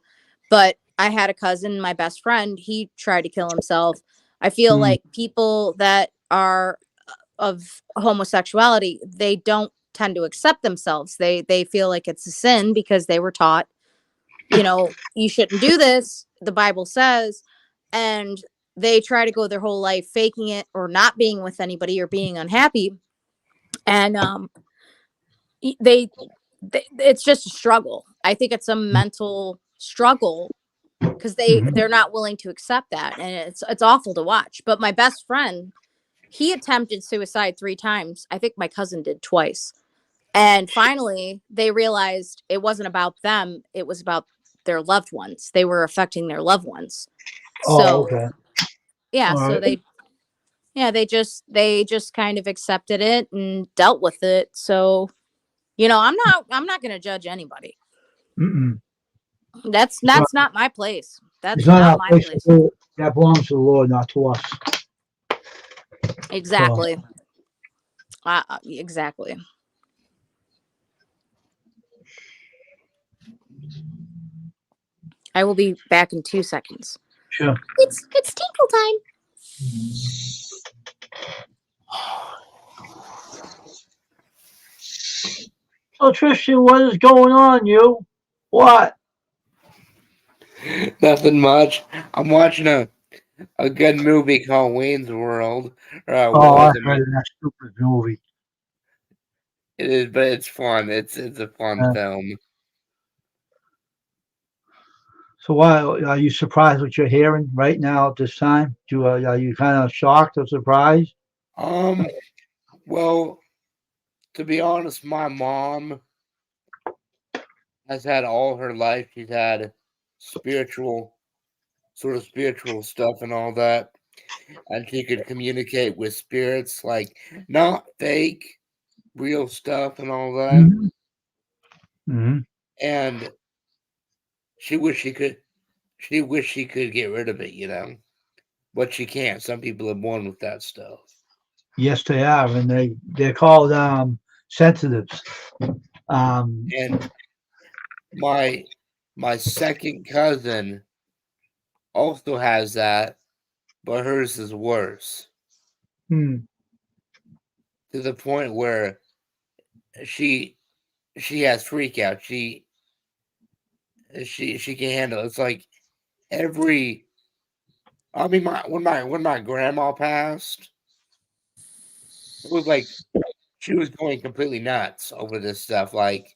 but I had a cousin, my best friend, he tried to kill himself. I feel like people that are of homosexuality, they don't tend to accept themselves. They feel like it's a sin because they were taught you shouldn't do this. The Bible says, and they try to go their whole life faking it or not being with anybody or being unhappy. And they it's just a struggle. I think it's a mental struggle because Mhm. they're not willing to accept that, and it's awful to watch. But my best friend, he attempted suicide 3 times. I think my cousin did twice. And finally, they realized it wasn't about them, it was about their loved ones. They were affecting their loved ones. Oh, So, okay. yeah, All so right. they just kind of accepted it and dealt with it. So, I'm not going to judge anybody. Mm-mm. That's not my place. It's That's not not our my place to place. do it. That belongs to the Lord, not to us. So, Exactly. Exactly. I will be back in 2 seconds. sure. It's tinkle time. So, Tristan, what is going on, you? What? Nothing much. I'm watching a good movie called Wayne's World. Or Oh, I was heard it? of that stupid movie. It is, but it's fun. It's a fun Uh, film. so, why are you surprised what you're hearing right now at this time? Are you kind of shocked or surprised? Um, well, to be honest, my mom has had all her life. She's had spiritual, sort of spiritual stuff and all that, and she could communicate with spirits, like not fake, real stuff and all that. Mm-hmm. Mm-hmm. And she wish she could. She wish she could get rid of it, but she can't. Some people are born with that stuff. Yes, they are, and they're called sensitives. Um, And my my second cousin also has that, but hers is worse hmm. to the point where she she has freak out. She can handle it. It's like every. I mean, when my grandma passed, it was like she was going completely nuts over this stuff. Like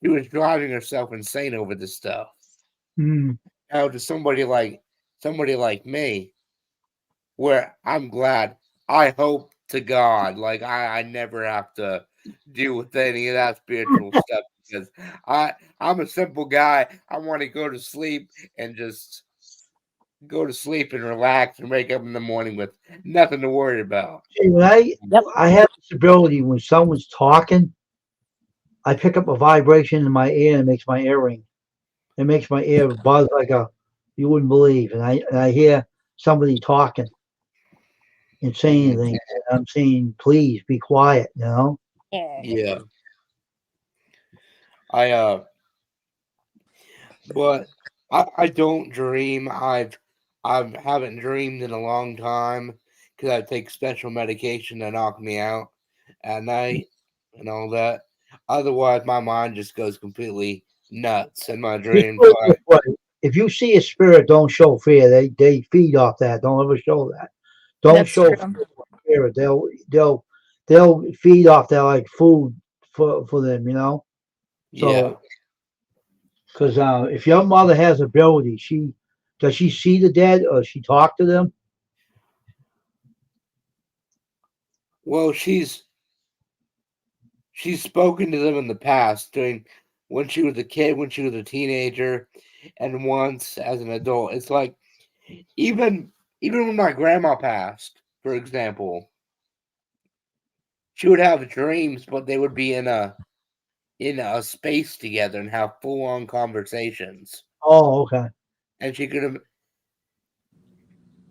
she was driving herself insane over this stuff. Hmm. Now to somebody like me, where I'm glad. I hope to God, like I never have to deal with any of that spiritual stuff because I'm a simple guy. I want to go to sleep and just go to sleep and relax and wake up in the morning with nothing to worry about. See, Yep. I have this ability when someone's talking, I pick up a vibration in my ear and it makes my ear ring. It makes my ear buzz like you wouldn't believe. And I hear somebody talking and saying Mhm. things. And I'm saying, please be quiet. Yeah, I but I don't dream. I haven't dreamed in a long time because I take special medication to knock me out at night and all that. Otherwise, my mind just goes completely nuts in my Just dreams. put So it this way. If you see a spirit, don't show fear. They feed off that. Don't ever show that. Don't That's show true. fear. They'll feed off that like food for them. yeah. So because if your mother has ability, does she see the dead or she talk to them? Well, she's spoken to them in the past during when she was a kid, when she was a teenager, and once as an adult. It's like even even when my grandma passed, for example, she would have dreams, but they would be in a space together and have full on conversations. Oh, okay. And she could have,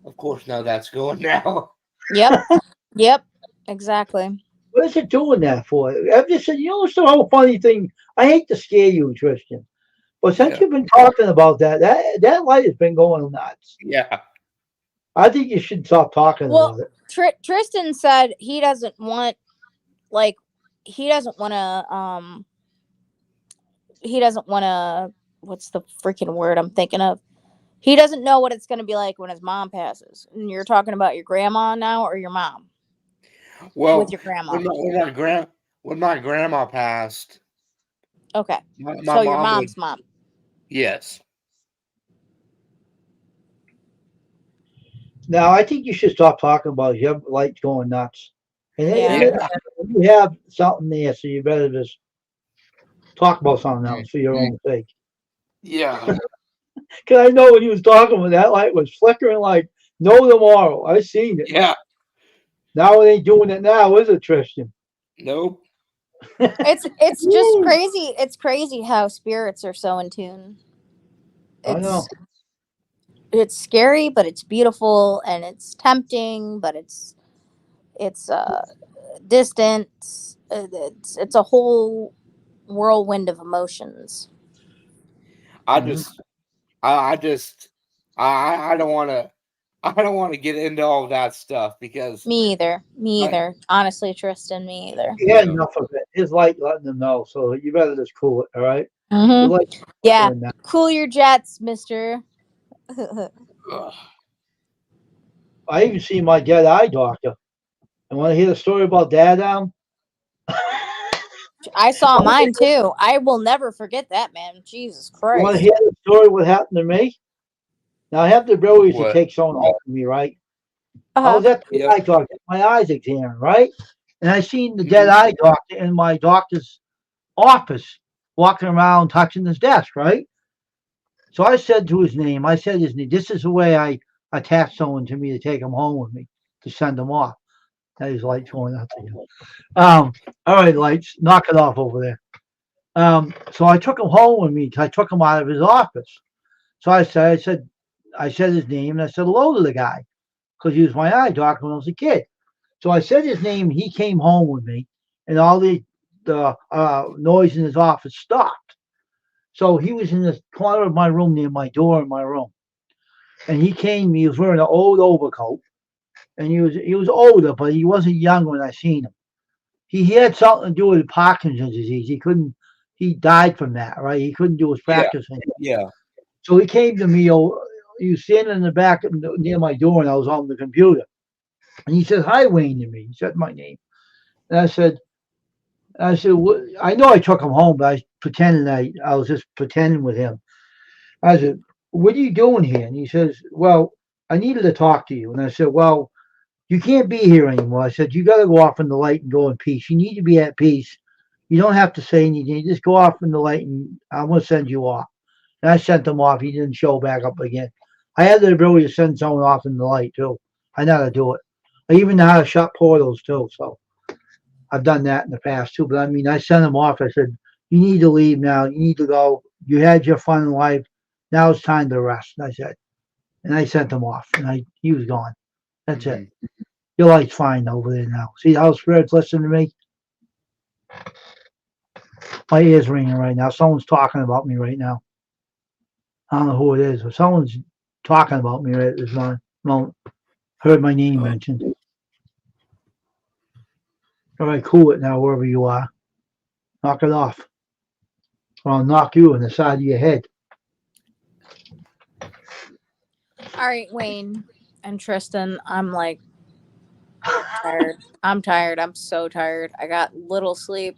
of course, now that's going now. Yep. Yep. Exactly. What is it doing that for? I'm just saying, it's the whole funny thing. I hate to scare you, Tristan, but since Yeah, you've been talking about that light has been going nuts. yeah, I think you should stop talking Well, about it. Tristan said he doesn't want like he doesn't want to what's the freaking word I'm thinking of? He doesn't know what it's going to be like when his mom passes. And you're talking about your grandma now or your mom? Well, With your grandma. when my grandma passed, Okay. my So your mom mom's mom. yes. Now, I think you should stop talking about your lights going nuts. And Yeah. you have something there, so you better just talk about something else for your own sake. Yeah. Because I know when he was talking, when that light was flickering like no tomorrow. I seen it. Yeah. Now it ain't doing it now, is it, Tristan? Nope. It's just crazy. It's crazy how spirits are so in tune. I know. It's scary, but it's beautiful, and it's tempting, but it's distant. It's a whole whirlwind of emotions. I Mhm. just I don't want to get into all that stuff because Me either. Me I- either. Honestly, Tristan, me either. He had enough of it. His light letting him know, so you better just cool it, all right? The Mm-hmm. light Yeah. flickering now. Cool your jets, mister. ugh. I even see my dead eye doctor. And want to hear the story about Dad Down? I saw mine too. I will never forget that, man. Jesus You want Christ. to hear the story what happened to me? Now I have the ability to What? take someone home from me, right? I Uh-huh. was at the Yep. eye doctor, my eyes examined, right? And I seen the dead eye doctor in my doctor's office, walking around touching his desk, right? So I said to his name, I said his name. This is the way I attach someone to me to take them home with me, to send them off. Now his lights going out there. All right, lights, knock it off over there. So I took him home with me. I took him out of his office. So I said his name, and I said hello to the guy because he was my eye doctor when I was a kid. So I said his name, and he came home with me, and all the noise in his office stopped. So he was in the corner of my room near my door in my room, and he came. He was wearing an old overcoat, and he was older, but he wasn't young when I seen him. He had something to do with Parkinson's disease. He died from that, right? He couldn't do his practice anymore. Yeah. So he came to me. He was standing in the back near my door, and I was on the computer. And he said, "Hi, Wayne," to me. He said my name, and "What?" I know I took him home, but I was just pretending with him. I said, "What are you doing here?" And he says, "Well, I needed to talk to you." And I said, "Well, you can't be here anymore." I said, "You got to go off in the light and go in peace. You need to be at peace. You don't have to say anything. You just go off in the light, and I'm going to send you off." And I sent him off. He didn't show back up again. I had the ability to send someone off in the light too. I know how to do it. I even know how to shut portals too. So I've done that in the past too. But I mean, I sent him off. I said, "You need to leave now. You need to go. You had your fun in life. Now it's time to rest." I said, and I sent him off, and he was gone. That's it. Your light's fine over there now. See how spirits listen to me? My ear's ringing right now. Someone's talking about me right now. I don't know who it is, but someone's talking about me right at this moment. Heard my name mentioned. All right, cool it now, wherever you are. Knock it off. Or I'll knock you in the side of your head. All right, Wayne and Tristan, I'm like tired. I'm tired. I'm so tired. I got little sleep.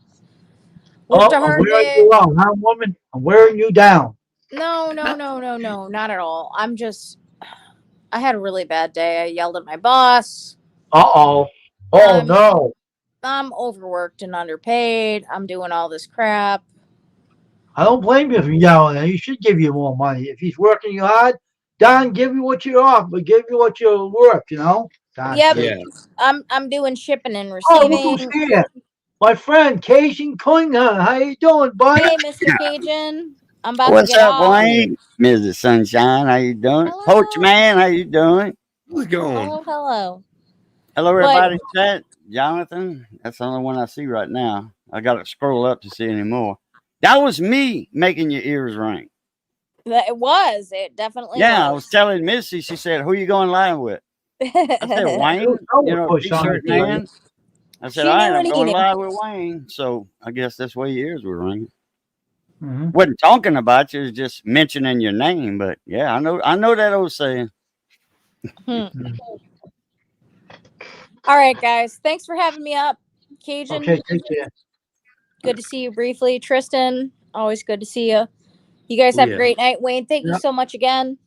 Worked a I'm hard wearing day. you down, huh, woman? I'm wearing you down. No, not at all. I had a really bad day. I yelled at my boss. Uh-oh. Oh, I'm no. I'm overworked and underpaid. I'm doing all this crap. I don't blame you for yelling at him. You should give you more money. If he's working you hard, Don, give you what you're off, but give you what you're worth, you know? Don, Yep. Yeah. I'm doing shipping and Oh, look who's receiving. here. My friend, Cajun Klingon. How you doing, bud? Hey, Mr. Cajun. I'm about to What's get up, off. Wayne? Mrs. Sunshine, how you doing? Hello. Poach Man, how you doing? Who's going? Hello. Hello, But- everybody. Chat, Jonathan. That's the only one I see right now. I got to scroll up to see any more. That was me making your ears ring. It definitely Yeah, I was was. telling Missy. She said, "Who you going live with?" I said, "Wayne." You know, Push on T-shirt it, buddy. man. I said, She "All knew right, what I'm he going knew. live with Wayne." So I guess that's why your ears were ringing. Mhm. Wasn't talking about you, it was just mentioning your name. But yeah, I know that old saying. All right, guys. Thanks for having me up. Cajun, Okay, take care. good to see you briefly. Tristan, always good to see you. You guys Oh, have a yeah. great night. Wayne, thank you Yep. so much again.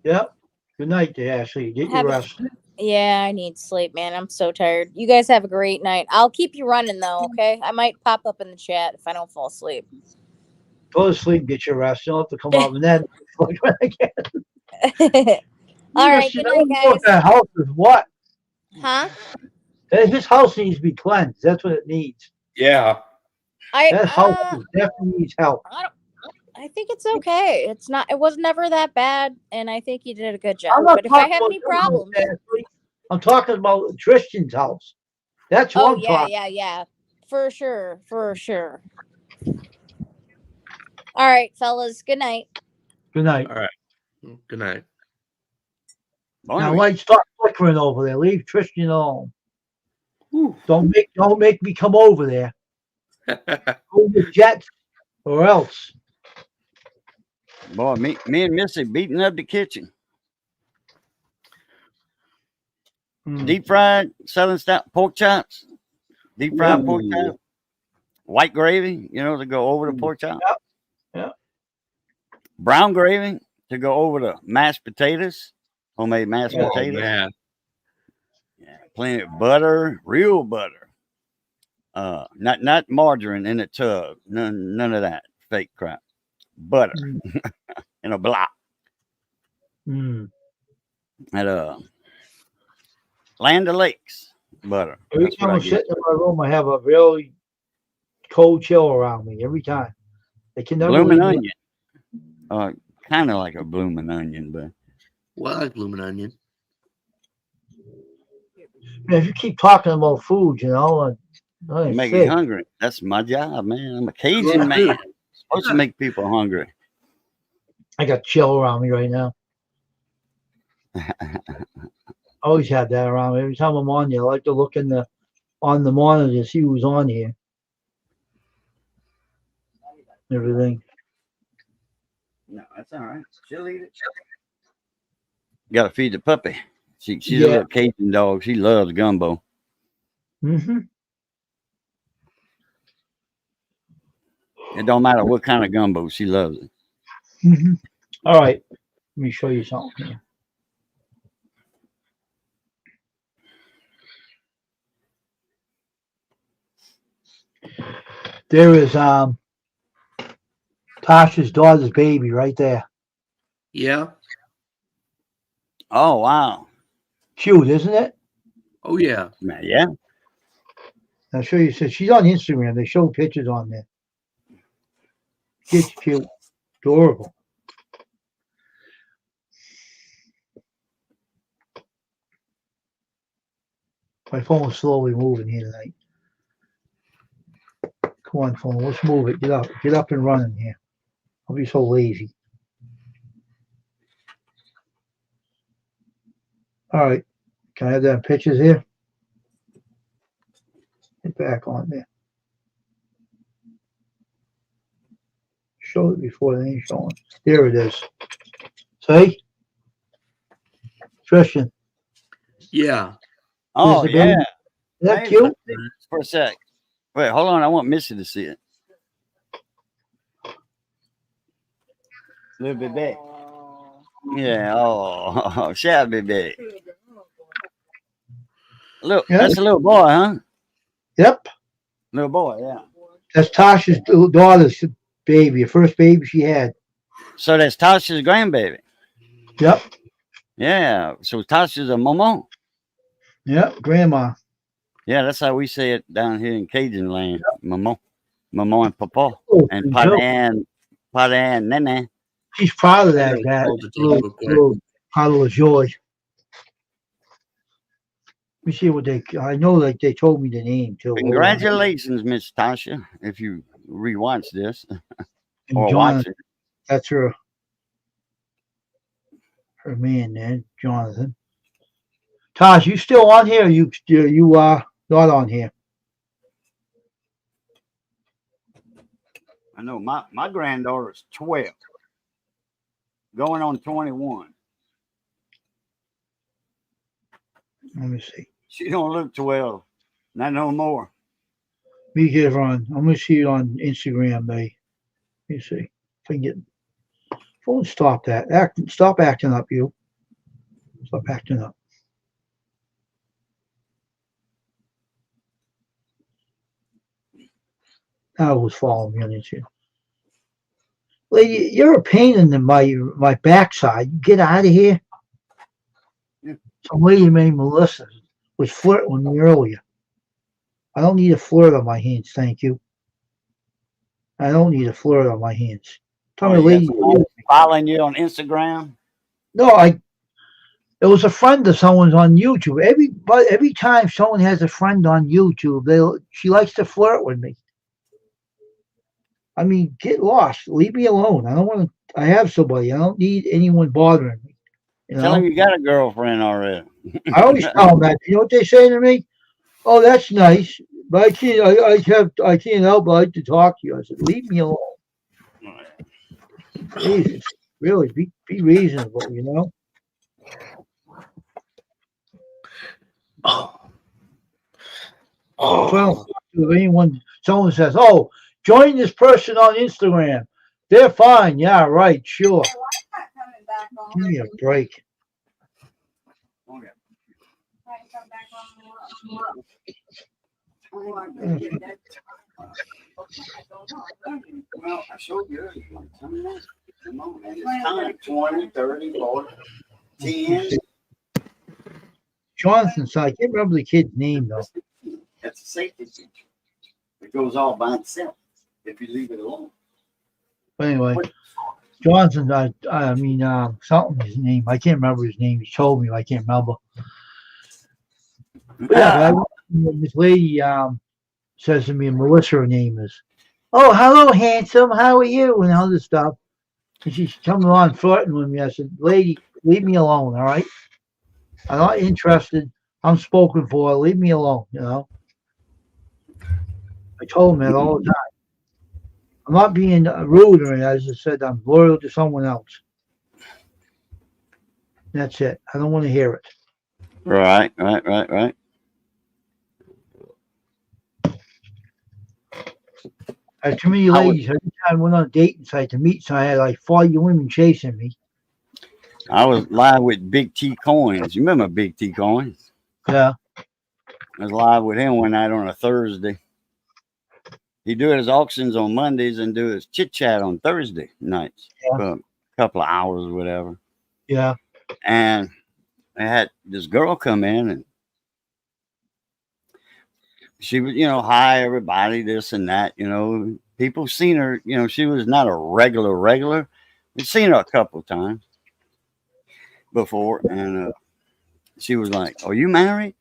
Yep. Good night, there, Ashley. Get your Have a- rest. Yeah, I need sleep, man. I'm so tired. You guys have a great night. I'll keep you running though, okay? I might pop up in the chat if I don't fall asleep. Go to sleep, get your rest. You don't have to come up and then again. All right, You good know night, what guys. that house is what? Huh? His house needs to be cleansed. That's what it needs. Yeah. That house definitely needs help. I think it's okay. It's not. It was never that bad, and I think you did a good job. I'm not But if I talking have about any your house, problems, Ashley. I'm talking about Tristan's house. That's what oh I'm yeah, talking. yeah, for sure. All right, fellas. Good night. Good night. All right. Good night. Now Boy, lights start flickering over there. Leave Tristan alone. whew. Don't make me come over there. Go with Jets or else. Boy, me and Missy beating up the kitchen. Deep fried southern style pork chops. Deep fried pork chops. White gravy, to go over the pork chop. Yep. Brown gravy to go over the mashed potatoes. Homemade mashed Oh, potatoes. man. Yeah, plenty of butter, real butter. Not margarine in a tub. None of that fake crap. Butter in a block. Mm. At Land O'Lakes butter. Every That's time what I I'm get. sitting in my room, I have a really cold chill around me. Every time. They can never Blooming leave me. onion. Kind of like a blooming onion, but Well, I like blooming onion. Man, if you keep talking about food, I'm make sick. you hungry. That's my job, man. I'm a Cajun man. Supposed to make people hungry. I got chill around me right now. Always had that around me. Every time I'm on here, I like to look on the monitor to see who's on here. Everything. No, that's all right. She'll eat it. Got to feed the puppy. She's a Yeah. little Cajun dog. She loves gumbo. Mm-hmm. It don't matter what kind of gumbo. She loves it. Mm-hmm. All right. Let me show you something here. There is Tasha's daughter's baby right there. Yeah. Oh, wow. Cute, isn't it? Oh, yeah. Man, yeah. I'll show you. So she's on Instagram. They show pictures on there. Kid's cute. Adorable. My phone's slowly moving here tonight. Come on, phone. Let's move it. Get up. Get up and running here. I'll be so lazy. All right. Can I have that pictures here? Get back on there. Show it before they ain't showing. There it is. See? Tristan. Yeah. Oh, the yeah. baby. Is that Hey, cute? For a sec. Wait, hold on. I want Missy to see it. Little bit. Yeah. Oh, shabby baby. Look, Yeah. that's a little boy, huh? Yep. Little boy, yeah. That's Tasha's daughter's baby, the first baby she had. So that's Tasha's grandbaby. Yep. Yeah. So Tasha's a momo. Yep. Grandma. Yeah, that's how we say it down here in Cajun land. Momo. Momo and Papa. Oh, And me too. Padan, Nene. She's proud of that. Yeah, That hold it real quick. little bottle of joy. Let me see what I know, like they told me the name too. Hold on. Congratulations, Miss Tasha, if you rewatch this And or John, watch it. that's her man, man, Jonathan. Tosh, you still on here? Or you are not on here. I know my granddaughter's 12, going on 21. Let me see. She don't look 12, not no more. Me get on. I'm gonna see you on Instagram, May. Let me see if I can get. Phone, stop that. Stop acting up, you. Stop acting up. I was following me on Instagram. Lady, you're a pain in my backside. Get out of here. Some lady named Melissa was flirting with me earlier. I don't need a flirt on my hands, thank you. I don't need a flirt on my hands. Tell me, Oh, lady. yes, following you on Instagram. No, it was a friend of someone's on YouTube. Every time someone has a friend on YouTube, she likes to flirt with me. I mean, get lost. Leave me alone. I don't want to. I have somebody. I don't need anyone bothering me. You Tell him know? you got a girlfriend already. I always tell them that. You know what they say to me? Oh, that's nice, but I can't. I can't help but like to talk to you. I said, leave me alone. Jesus, really, be reasonable. You know. Well, if someone says, "Oh, join this person on Instagram," they're fine. Yeah, right, sure. Give me a break. Well, I showed you. Come on, man. It's time. 20, 30, 40, 10. Jonathan, so I can't remember the kid's name though. That's a safety feature. It goes all by itself if you leave it alone. But anyway, Johnson, I mean, something his name. I can't remember his name. He told me, I can't remember. But yeah, this lady says to me, Melissa, her name is. Oh, hello, handsome. How are you? And all this stuff. And she's coming on flirting with me. I said, lady, leave me alone, all right? I'm not interested. I'm spoken for. Leave me alone, you know? I told him that all the time. I'm not being rude or anything. I just said I'm loyal to someone else. That's it. I don't want to hear it. Right. I had too many ladies. Every time I went on a dating site to meet, so I had like 40 women chasing me. I was live with Big T Coins. You remember Big T Coins? Yeah. I was live with him one night on a Thursday. He do his auctions on Mondays and do his chit chat on Thursday nights for a couple of hours or whatever. Yeah. And I had this girl come in and she was, hi everybody, this and that, people seen her, she was not a regular. We've seen her a couple of times before. And she was like, are you married?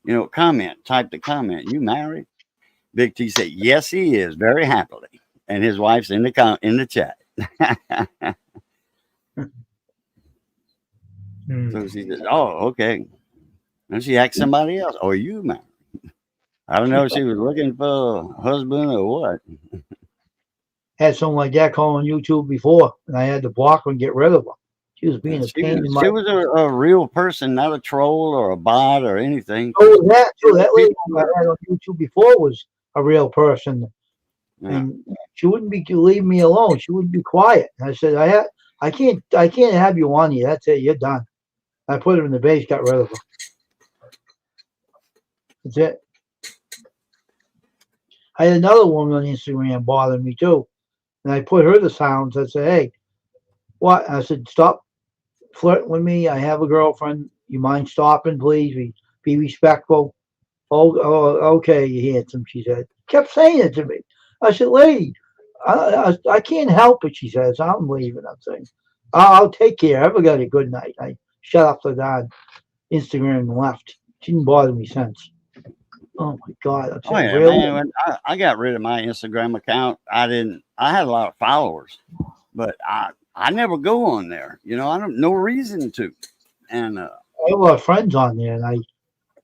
Type the comment, you married? Big T said, yes, he is, very happily. And his wife's in the chat. So she said, oh, okay. And she asked somebody else, are you married? I don't know if she was looking for a husband or what. Had something like that call on YouTube before, and I had to block her and get rid of her. She was being a pain in my. She was a real person, not a troll or a bot or anything. Oh, that too. That lady I had on YouTube before was a real person, and she wouldn't be leave me alone. She wouldn't be quiet. And I said, I can't have you on here. That's it. You're done. I put her in the base, got rid of her. That's it. I had another woman on Instagram bothering me too. And I put her the sounds. I said, hey, what? I said, stop flirting with me. I have a girlfriend. You mind stopping, please? Be respectful. Oh, okay, you handsome, she said. Kept saying it to me. I said, lady, I can't help it, she says. I'm leaving. I'm saying, I'll take care. Have a good night. I shut off the god Instagram and left. She didn't bother me since. Oh my God! Really? Man, when I got rid of my Instagram account, I had a lot of followers, but I never go on there. No reason to. And I have a lot of friends on there, and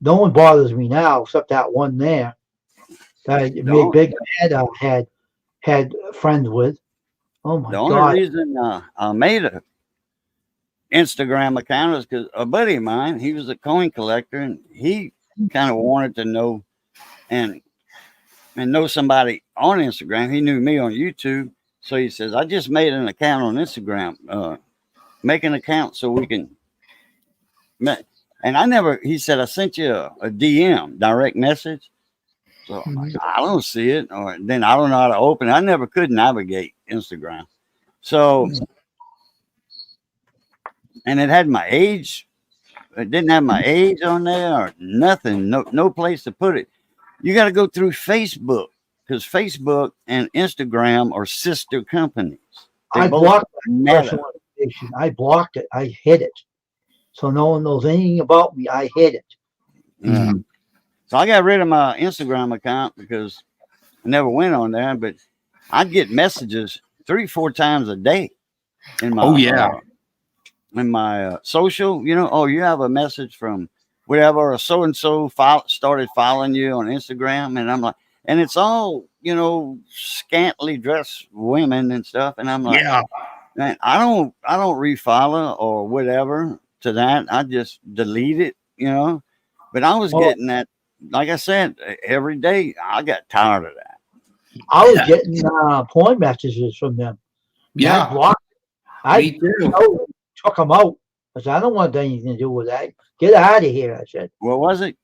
no one bothers me now except that one there. That big bad had had friends with. Oh my The only God. reason I made a Instagram account is because a buddy of mine, he was a coin collector, and he kind of wanted to know and know somebody on Instagram. He knew me on YouTube, so he says, "I just made an account on Instagram. Make an account so we can." And I never. He said, "I sent you a DM, direct message." So I'm like, I don't see it, or then I don't know how to open it. I never could navigate Instagram. So, and it had my age. It didn't have my age on there or nothing. No place to put it. You got to go through Facebook because Facebook and Instagram are sister companies. They I both blocked Meta. personal information. I blocked it. I hid it. So no one knows anything about me. I hid it. Yeah. So I got rid of my Instagram account because I never went on there. But I get messages 3-4 times a day in my in my social. You know, oh, you have a message from whatever, or so and so started following you on Instagram, and I'm like, and it's all, you know, scantily dressed women and stuff, and I'm like, Yeah. man, I don't refollow or whatever to that. I just delete it, you know. But I was Well, getting that, like I said, every day. I got tired of that. I was getting porn messages from them. I Yeah. blocked. Me too. Took them out. I said, I don't want anything to do with that. Get out of here. I said, What was it?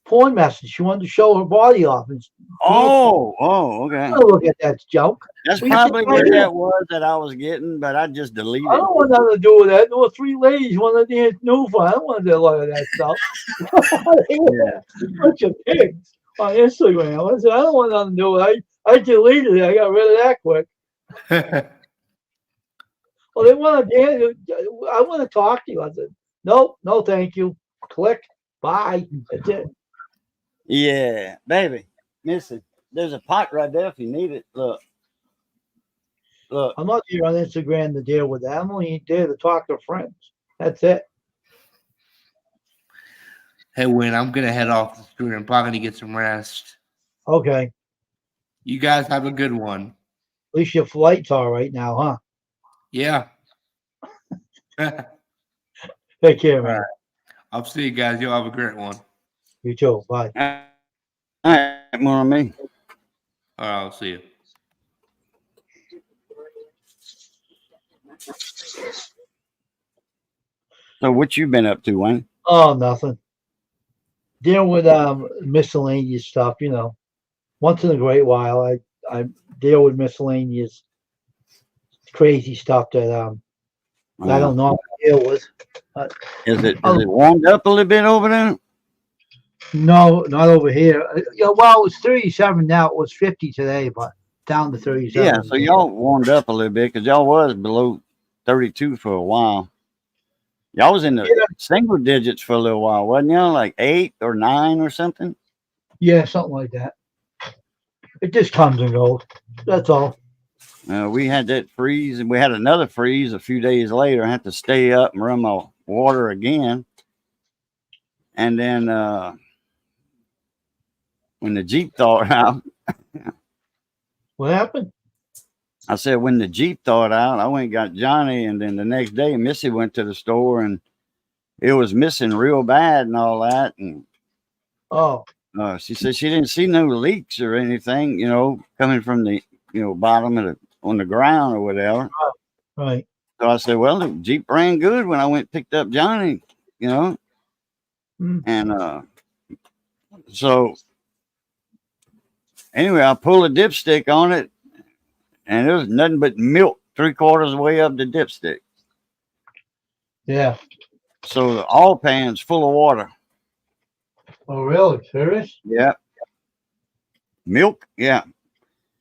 porn message. She wanted to show her body off. And Oh, okay. I don't look at that junk. That's Well, you probably think what I do? that was that I was getting, but I just deleted I it. don't want nothing to do with that. There were 3 ladies wanted to dance new for. I don't want to look at that stuff. Bunch of pigs on Instagram. I said, I don't want nothing to do with it. I deleted it. I got rid of that quick. Well, they want to dance. I want to talk to you. I said, nope, no, thank you. Click. Bye. That's it. Yeah, baby, Missy, there's a pot right there if you need it. Look. I'm not here on Instagram to deal with that. I'm only there to talk to friends. That's it. Hey, Win, I'm gonna head off the street. I'm probably gonna get some rest. Okay. You guys have a good one. At least your flight's all right now, huh? Yeah. Take care, man. All right. I'll see you guys. You'll have a great one. You too. Bye. All right, more on me. All right, I'll see you. So what you been up to, Wayne? Oh, nothing. Dealing with miscellaneous stuff, you know. Once in a great while, I deal with miscellaneous crazy stuff that I don't know how to deal with. Is it warmed up a little bit over there? No, not over here. Well, it's 37 now. It was 50 today, but down to 37. Yeah, so y'all warmed up a little bit because y'all was below 32 for a while. Y'all was in the single digits for a little while, wasn't y'all? Like 8 or 9 or something? Yeah, something like that. It just comes and goes. That's all. We had that freeze, and we had another freeze a few days later. I had to stay up and run my water again. And then when the Jeep thawed out, What happened? I said, when the Jeep thawed out, I went and got Johnny. And then the next day, Missy went to the store and it was missing real bad and all that. And Oh, she said she didn't see no leaks or anything, you know, coming from the, bottom of on the ground or whatever. right. So I said, well, the Jeep ran good when I went and picked up Johnny, you know. Mm. And so anyway, I pulled a dipstick on it, and there was nothing but milk 3/4 of the way up the dipstick. Yeah. So the oil pan's full of water. Oh, really? Serious? Yeah. Milk, yeah.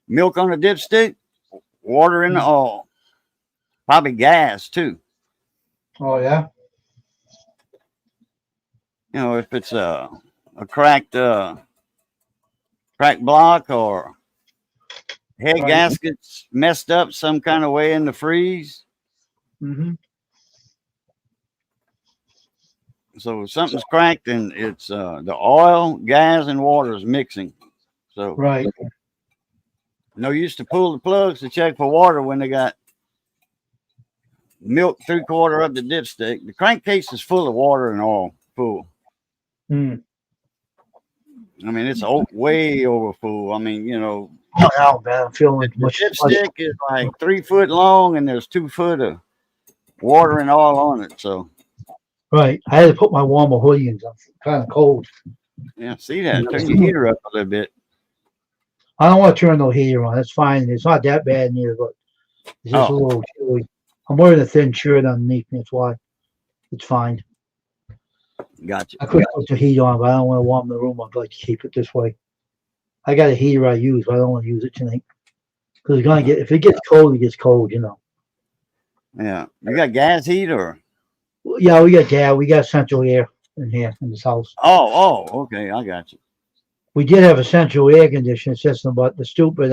Milk on the dipstick, water in the oil. Probably gas too. Oh, yeah. You know, if it's a cracked block or head Right. gaskets messed up some kind of way in the freeze. Mm-hmm. So if something's cracked and it's the oil, gas, and water is mixing. So Right. No use to pull the plugs to check for water when they got milk 3/4 up the dipstick. The crankcase is full of water and oil, full. Mm. I mean, it's way over full. I mean, you know, Oh, man, I'm feeling the much. dipstick is like 3 foot long, and there's 2 foot of water and oil on it. So, Right. I had to put my warmer hoodie in. I'm kind of cold. yeah, see that? Turn your heater up a little bit. I don't want to turn no heater on. It's fine. It's not that bad neither, but it's just a little chilly. I'm wearing a thin shirt underneath me. That's why it's fine. Gotcha. I could put the heat on, but I don't want to warm the room. I'd like to keep it this way. I got a heater I use, but I don't want to use it tonight. Because it's gonna get, if it gets cold, it gets cold, you know. Yeah. You got gas heat or? Yeah, we got central air in here in this house. Oh, okay. I got you. We did have a central air conditioning system, but the stupid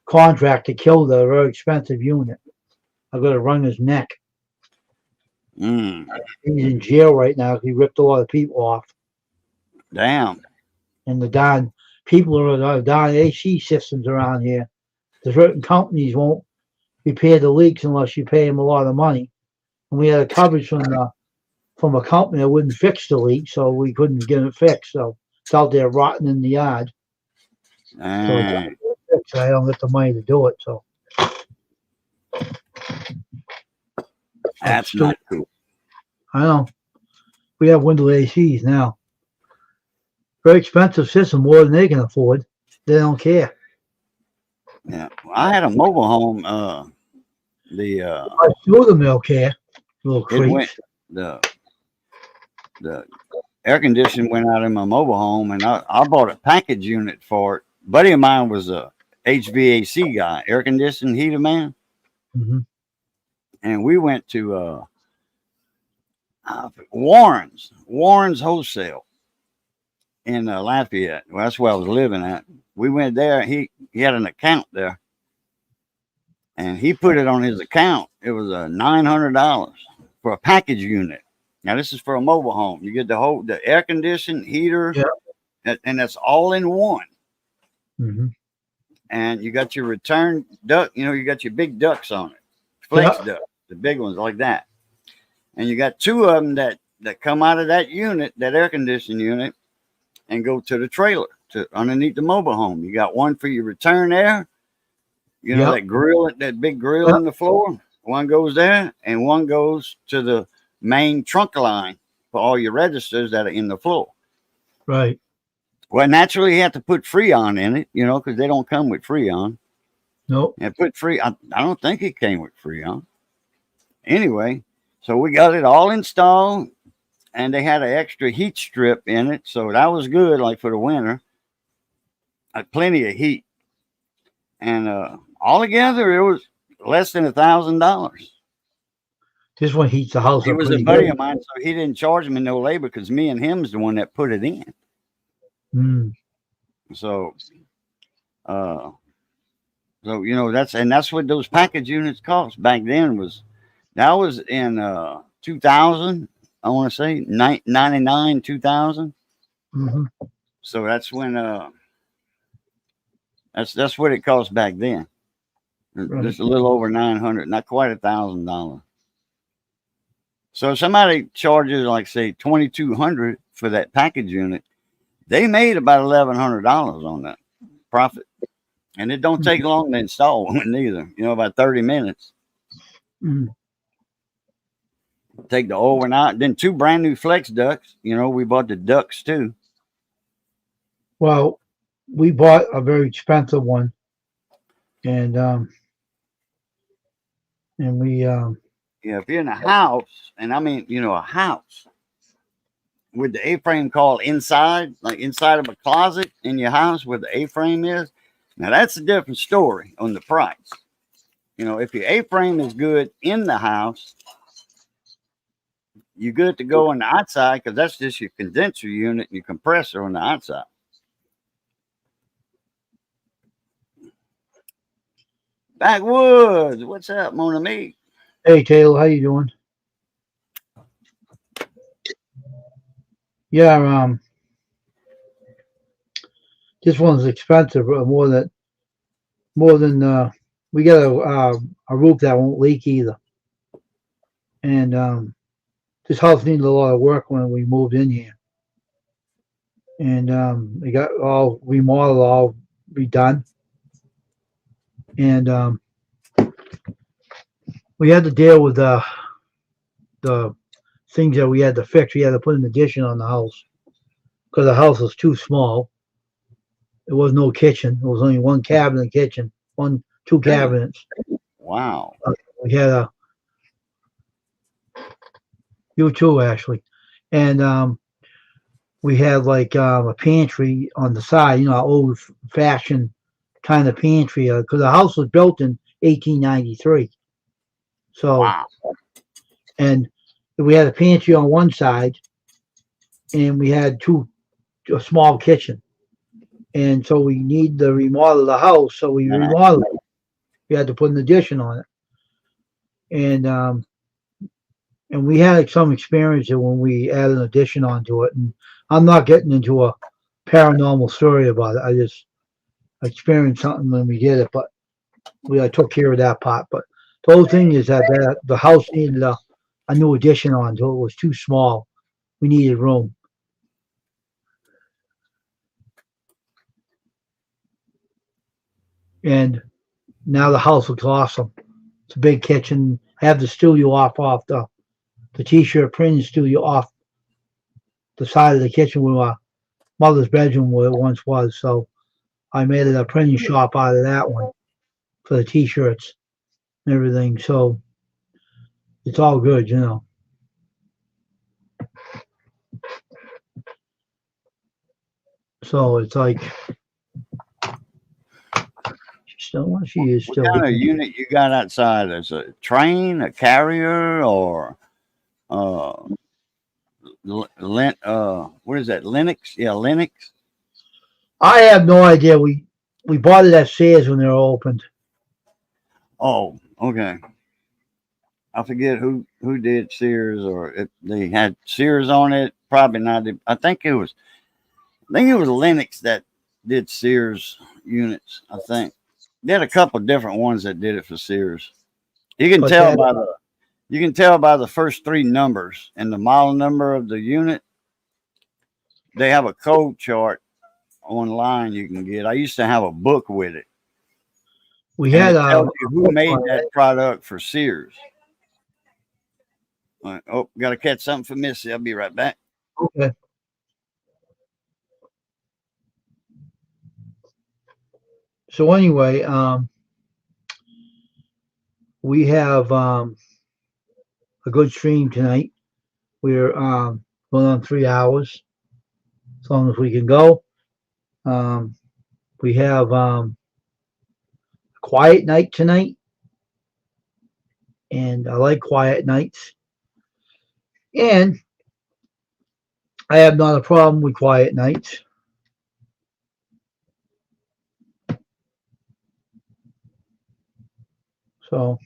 contractor killed a very expensive unit. I got to run his neck. Mm, He's in jail right now because he ripped a lot of people off. damn. And the darn people are darn AC systems around here. The certain companies won't repair the leaks unless you pay them a lot of money. And we had a coverage from a company that wouldn't fix the leak, so we couldn't get it fixed. So it's out there rotting in the yard. So Dang. I don't get the money to do it. So That's not cool. I know. We have window ACs now. Very expensive system, more than they can afford. They don't care. Yeah. Well, I had a mobile home. I still the milk care. Little It went creeps. the air conditioning went out in my mobile home, and I bought a package unit for it. Buddy of mine was a HVAC guy, air conditioning heater man, Mhm. and we went to Warren's Wholesale in Lafayette. Well, that's where I was living at. We went there. He had an account there, and he put it on his account. It was $900 for a package unit. Now this is for a mobile home. You get the air conditioning heater, and that's all in one. Mhm. And you got your return duct. You know, you got your big ducts on it, flex duct, the big ones like that. And you got 2 of them that come out of that unit, that air conditioning unit, and go to the trailer to underneath the mobile home. You got one for your return air. You know, that grill, that big grill in the floor. One goes there, and one goes to the main trunk line for all your registers that are in the floor. Right. Well, naturally, you have to put Freon in it, you know, because they don't come with Freon. Nope. And I don't think it came with Freon. Anyway, so we got it all installed, and they had an extra heat strip in it, so that was good, like for the winter. Plenty of heat, and altogether it was less than $1,000. This one heats the house He up was a pretty buddy good. of mine, so he didn't charge me no labor because me and him's the one that put it in. Mm. So, you know, that's what those package units cost back then. That was in 2000. I want to say 99, 2000. Mhm. So that's when that's what it cost back then. Right. Just a little over 900, not quite $1,000. So if somebody charges like say 2,200 for that package unit, they made about $1,100 on that profit, and it don't take long to install one either. You know, about 30 minutes. Mm. Take the old one out, then 2 brand new flex ducts. You know, we bought the ducts too. Well, we bought a very expensive one, and we Yeah, if you're in a house, and I mean, you know, a house with the A-frame called inside, like inside of a closet in your house where the A-frame is, now that's a different story on the price. You know, if your A-frame is good in the house, you're good to go on the outside because that's just your condenser unit and your compressor on the outside. Backwoods, what's up, mon ami? hey Taylor, how you doing? Yeah, this one's expensive, more than more than we got a roof that won't leak either. And this house needed a lot of work when we moved in here. And we got all remodeled, all redone. And we had to deal with the things that we had to fix. We had to put an addition on the house because the house was too small. There was no kitchen. There was only one cabinet kitchen, two cabinets. Wow. We had you too, actually. And we had like a pantry on the side, old fashioned kind of pantry because the house was built in 1893. So, Wow. and we had a pantry on one side and we had a small kitchen. And so we need to remodel the house. So we remodeled it. We had to put an addition on it. And we had some experience when we added an addition onto it. And I'm not getting into a paranormal story about it. I just experienced something when we did it, but I took care of that part. But the whole thing is that the house needed a new addition onto it. It was too small. We needed room. And now the house looks awesome. It's a big kitchen. I have the studio off the t-shirt printing studio off the side of the kitchen where my mother's bedroom where it once was. So I made it a printing shop out of that one for the t-shirts and everything. So it's all good, So it's like she is still. What kind of unit you got outside? Is a train, a carrier, or what is that? Linux? Yeah, Linux. I have no idea. We bought it at Sears when they were opened. Oh, okay. I forget who did Sears, or if they had Sears on it. Probably not. I think it was Linux that did Sears units. I think they had a couple of different ones that did it for Sears. You can tell by the first three numbers and the model number of the unit. They have a code chart online you can get. I used to have a book with it. We had who made that product for Sears. Oh, got to catch something for Missy. I'll be right back. Okay. So anyway, we have a good stream tonight. We're going on 3 hours, as long as we can go. We have a quiet night tonight, and I like quiet nights. And I have not a problem with quiet nights. So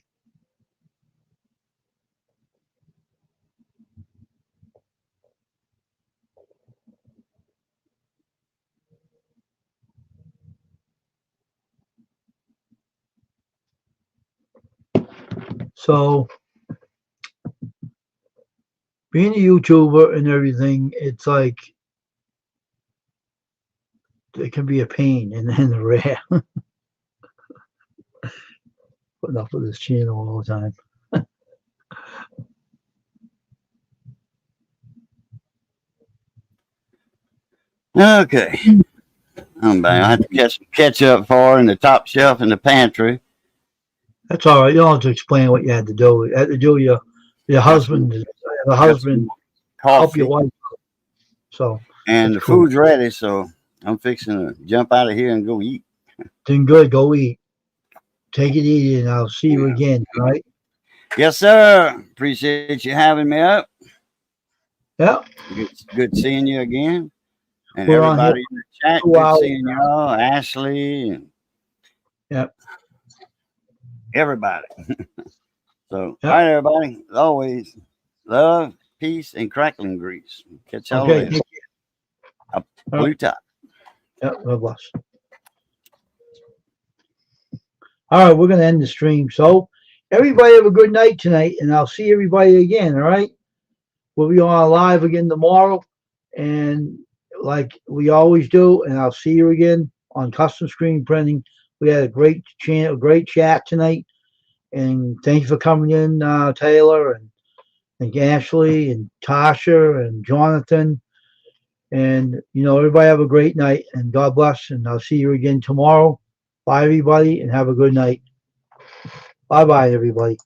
being a YouTuber and everything, it's like it can be a pain in the rear. Putting up with this channel all the time. Okay. I'm back. I have to catch some ketchup for in the top shelf in the pantry. That's all right. You don't have to explain what you had to do. You had to do your husband. The husband help your wife. So and the food's ready, so I'm fixing to jump out of here and go eat. Doing good. Go eat. Take it easy, and I'll see you again. All right. Yes, sir. Appreciate you having me up. Yeah. Good seeing you again. And We're everybody in the chat, good seeing y'all. Ashley. And yep. Everybody. So, all right, everybody. As always, love, peace, and crackling grease. Catch y'all later. Blue top. Yeah, God bless. All right, we're gonna end the stream. So everybody have a good night tonight, and I'll see everybody again. All right, we'll be on live again tomorrow, and like we always do. And I'll see you again on Custom Screen Printing. We had a great chat tonight, and thank you for coming in, Taylor and Ashley and Tasha and Jonathan. And everybody have a great night, and God bless. And I'll see you again tomorrow. Bye, everybody, and have a good night. Bye-bye, everybody.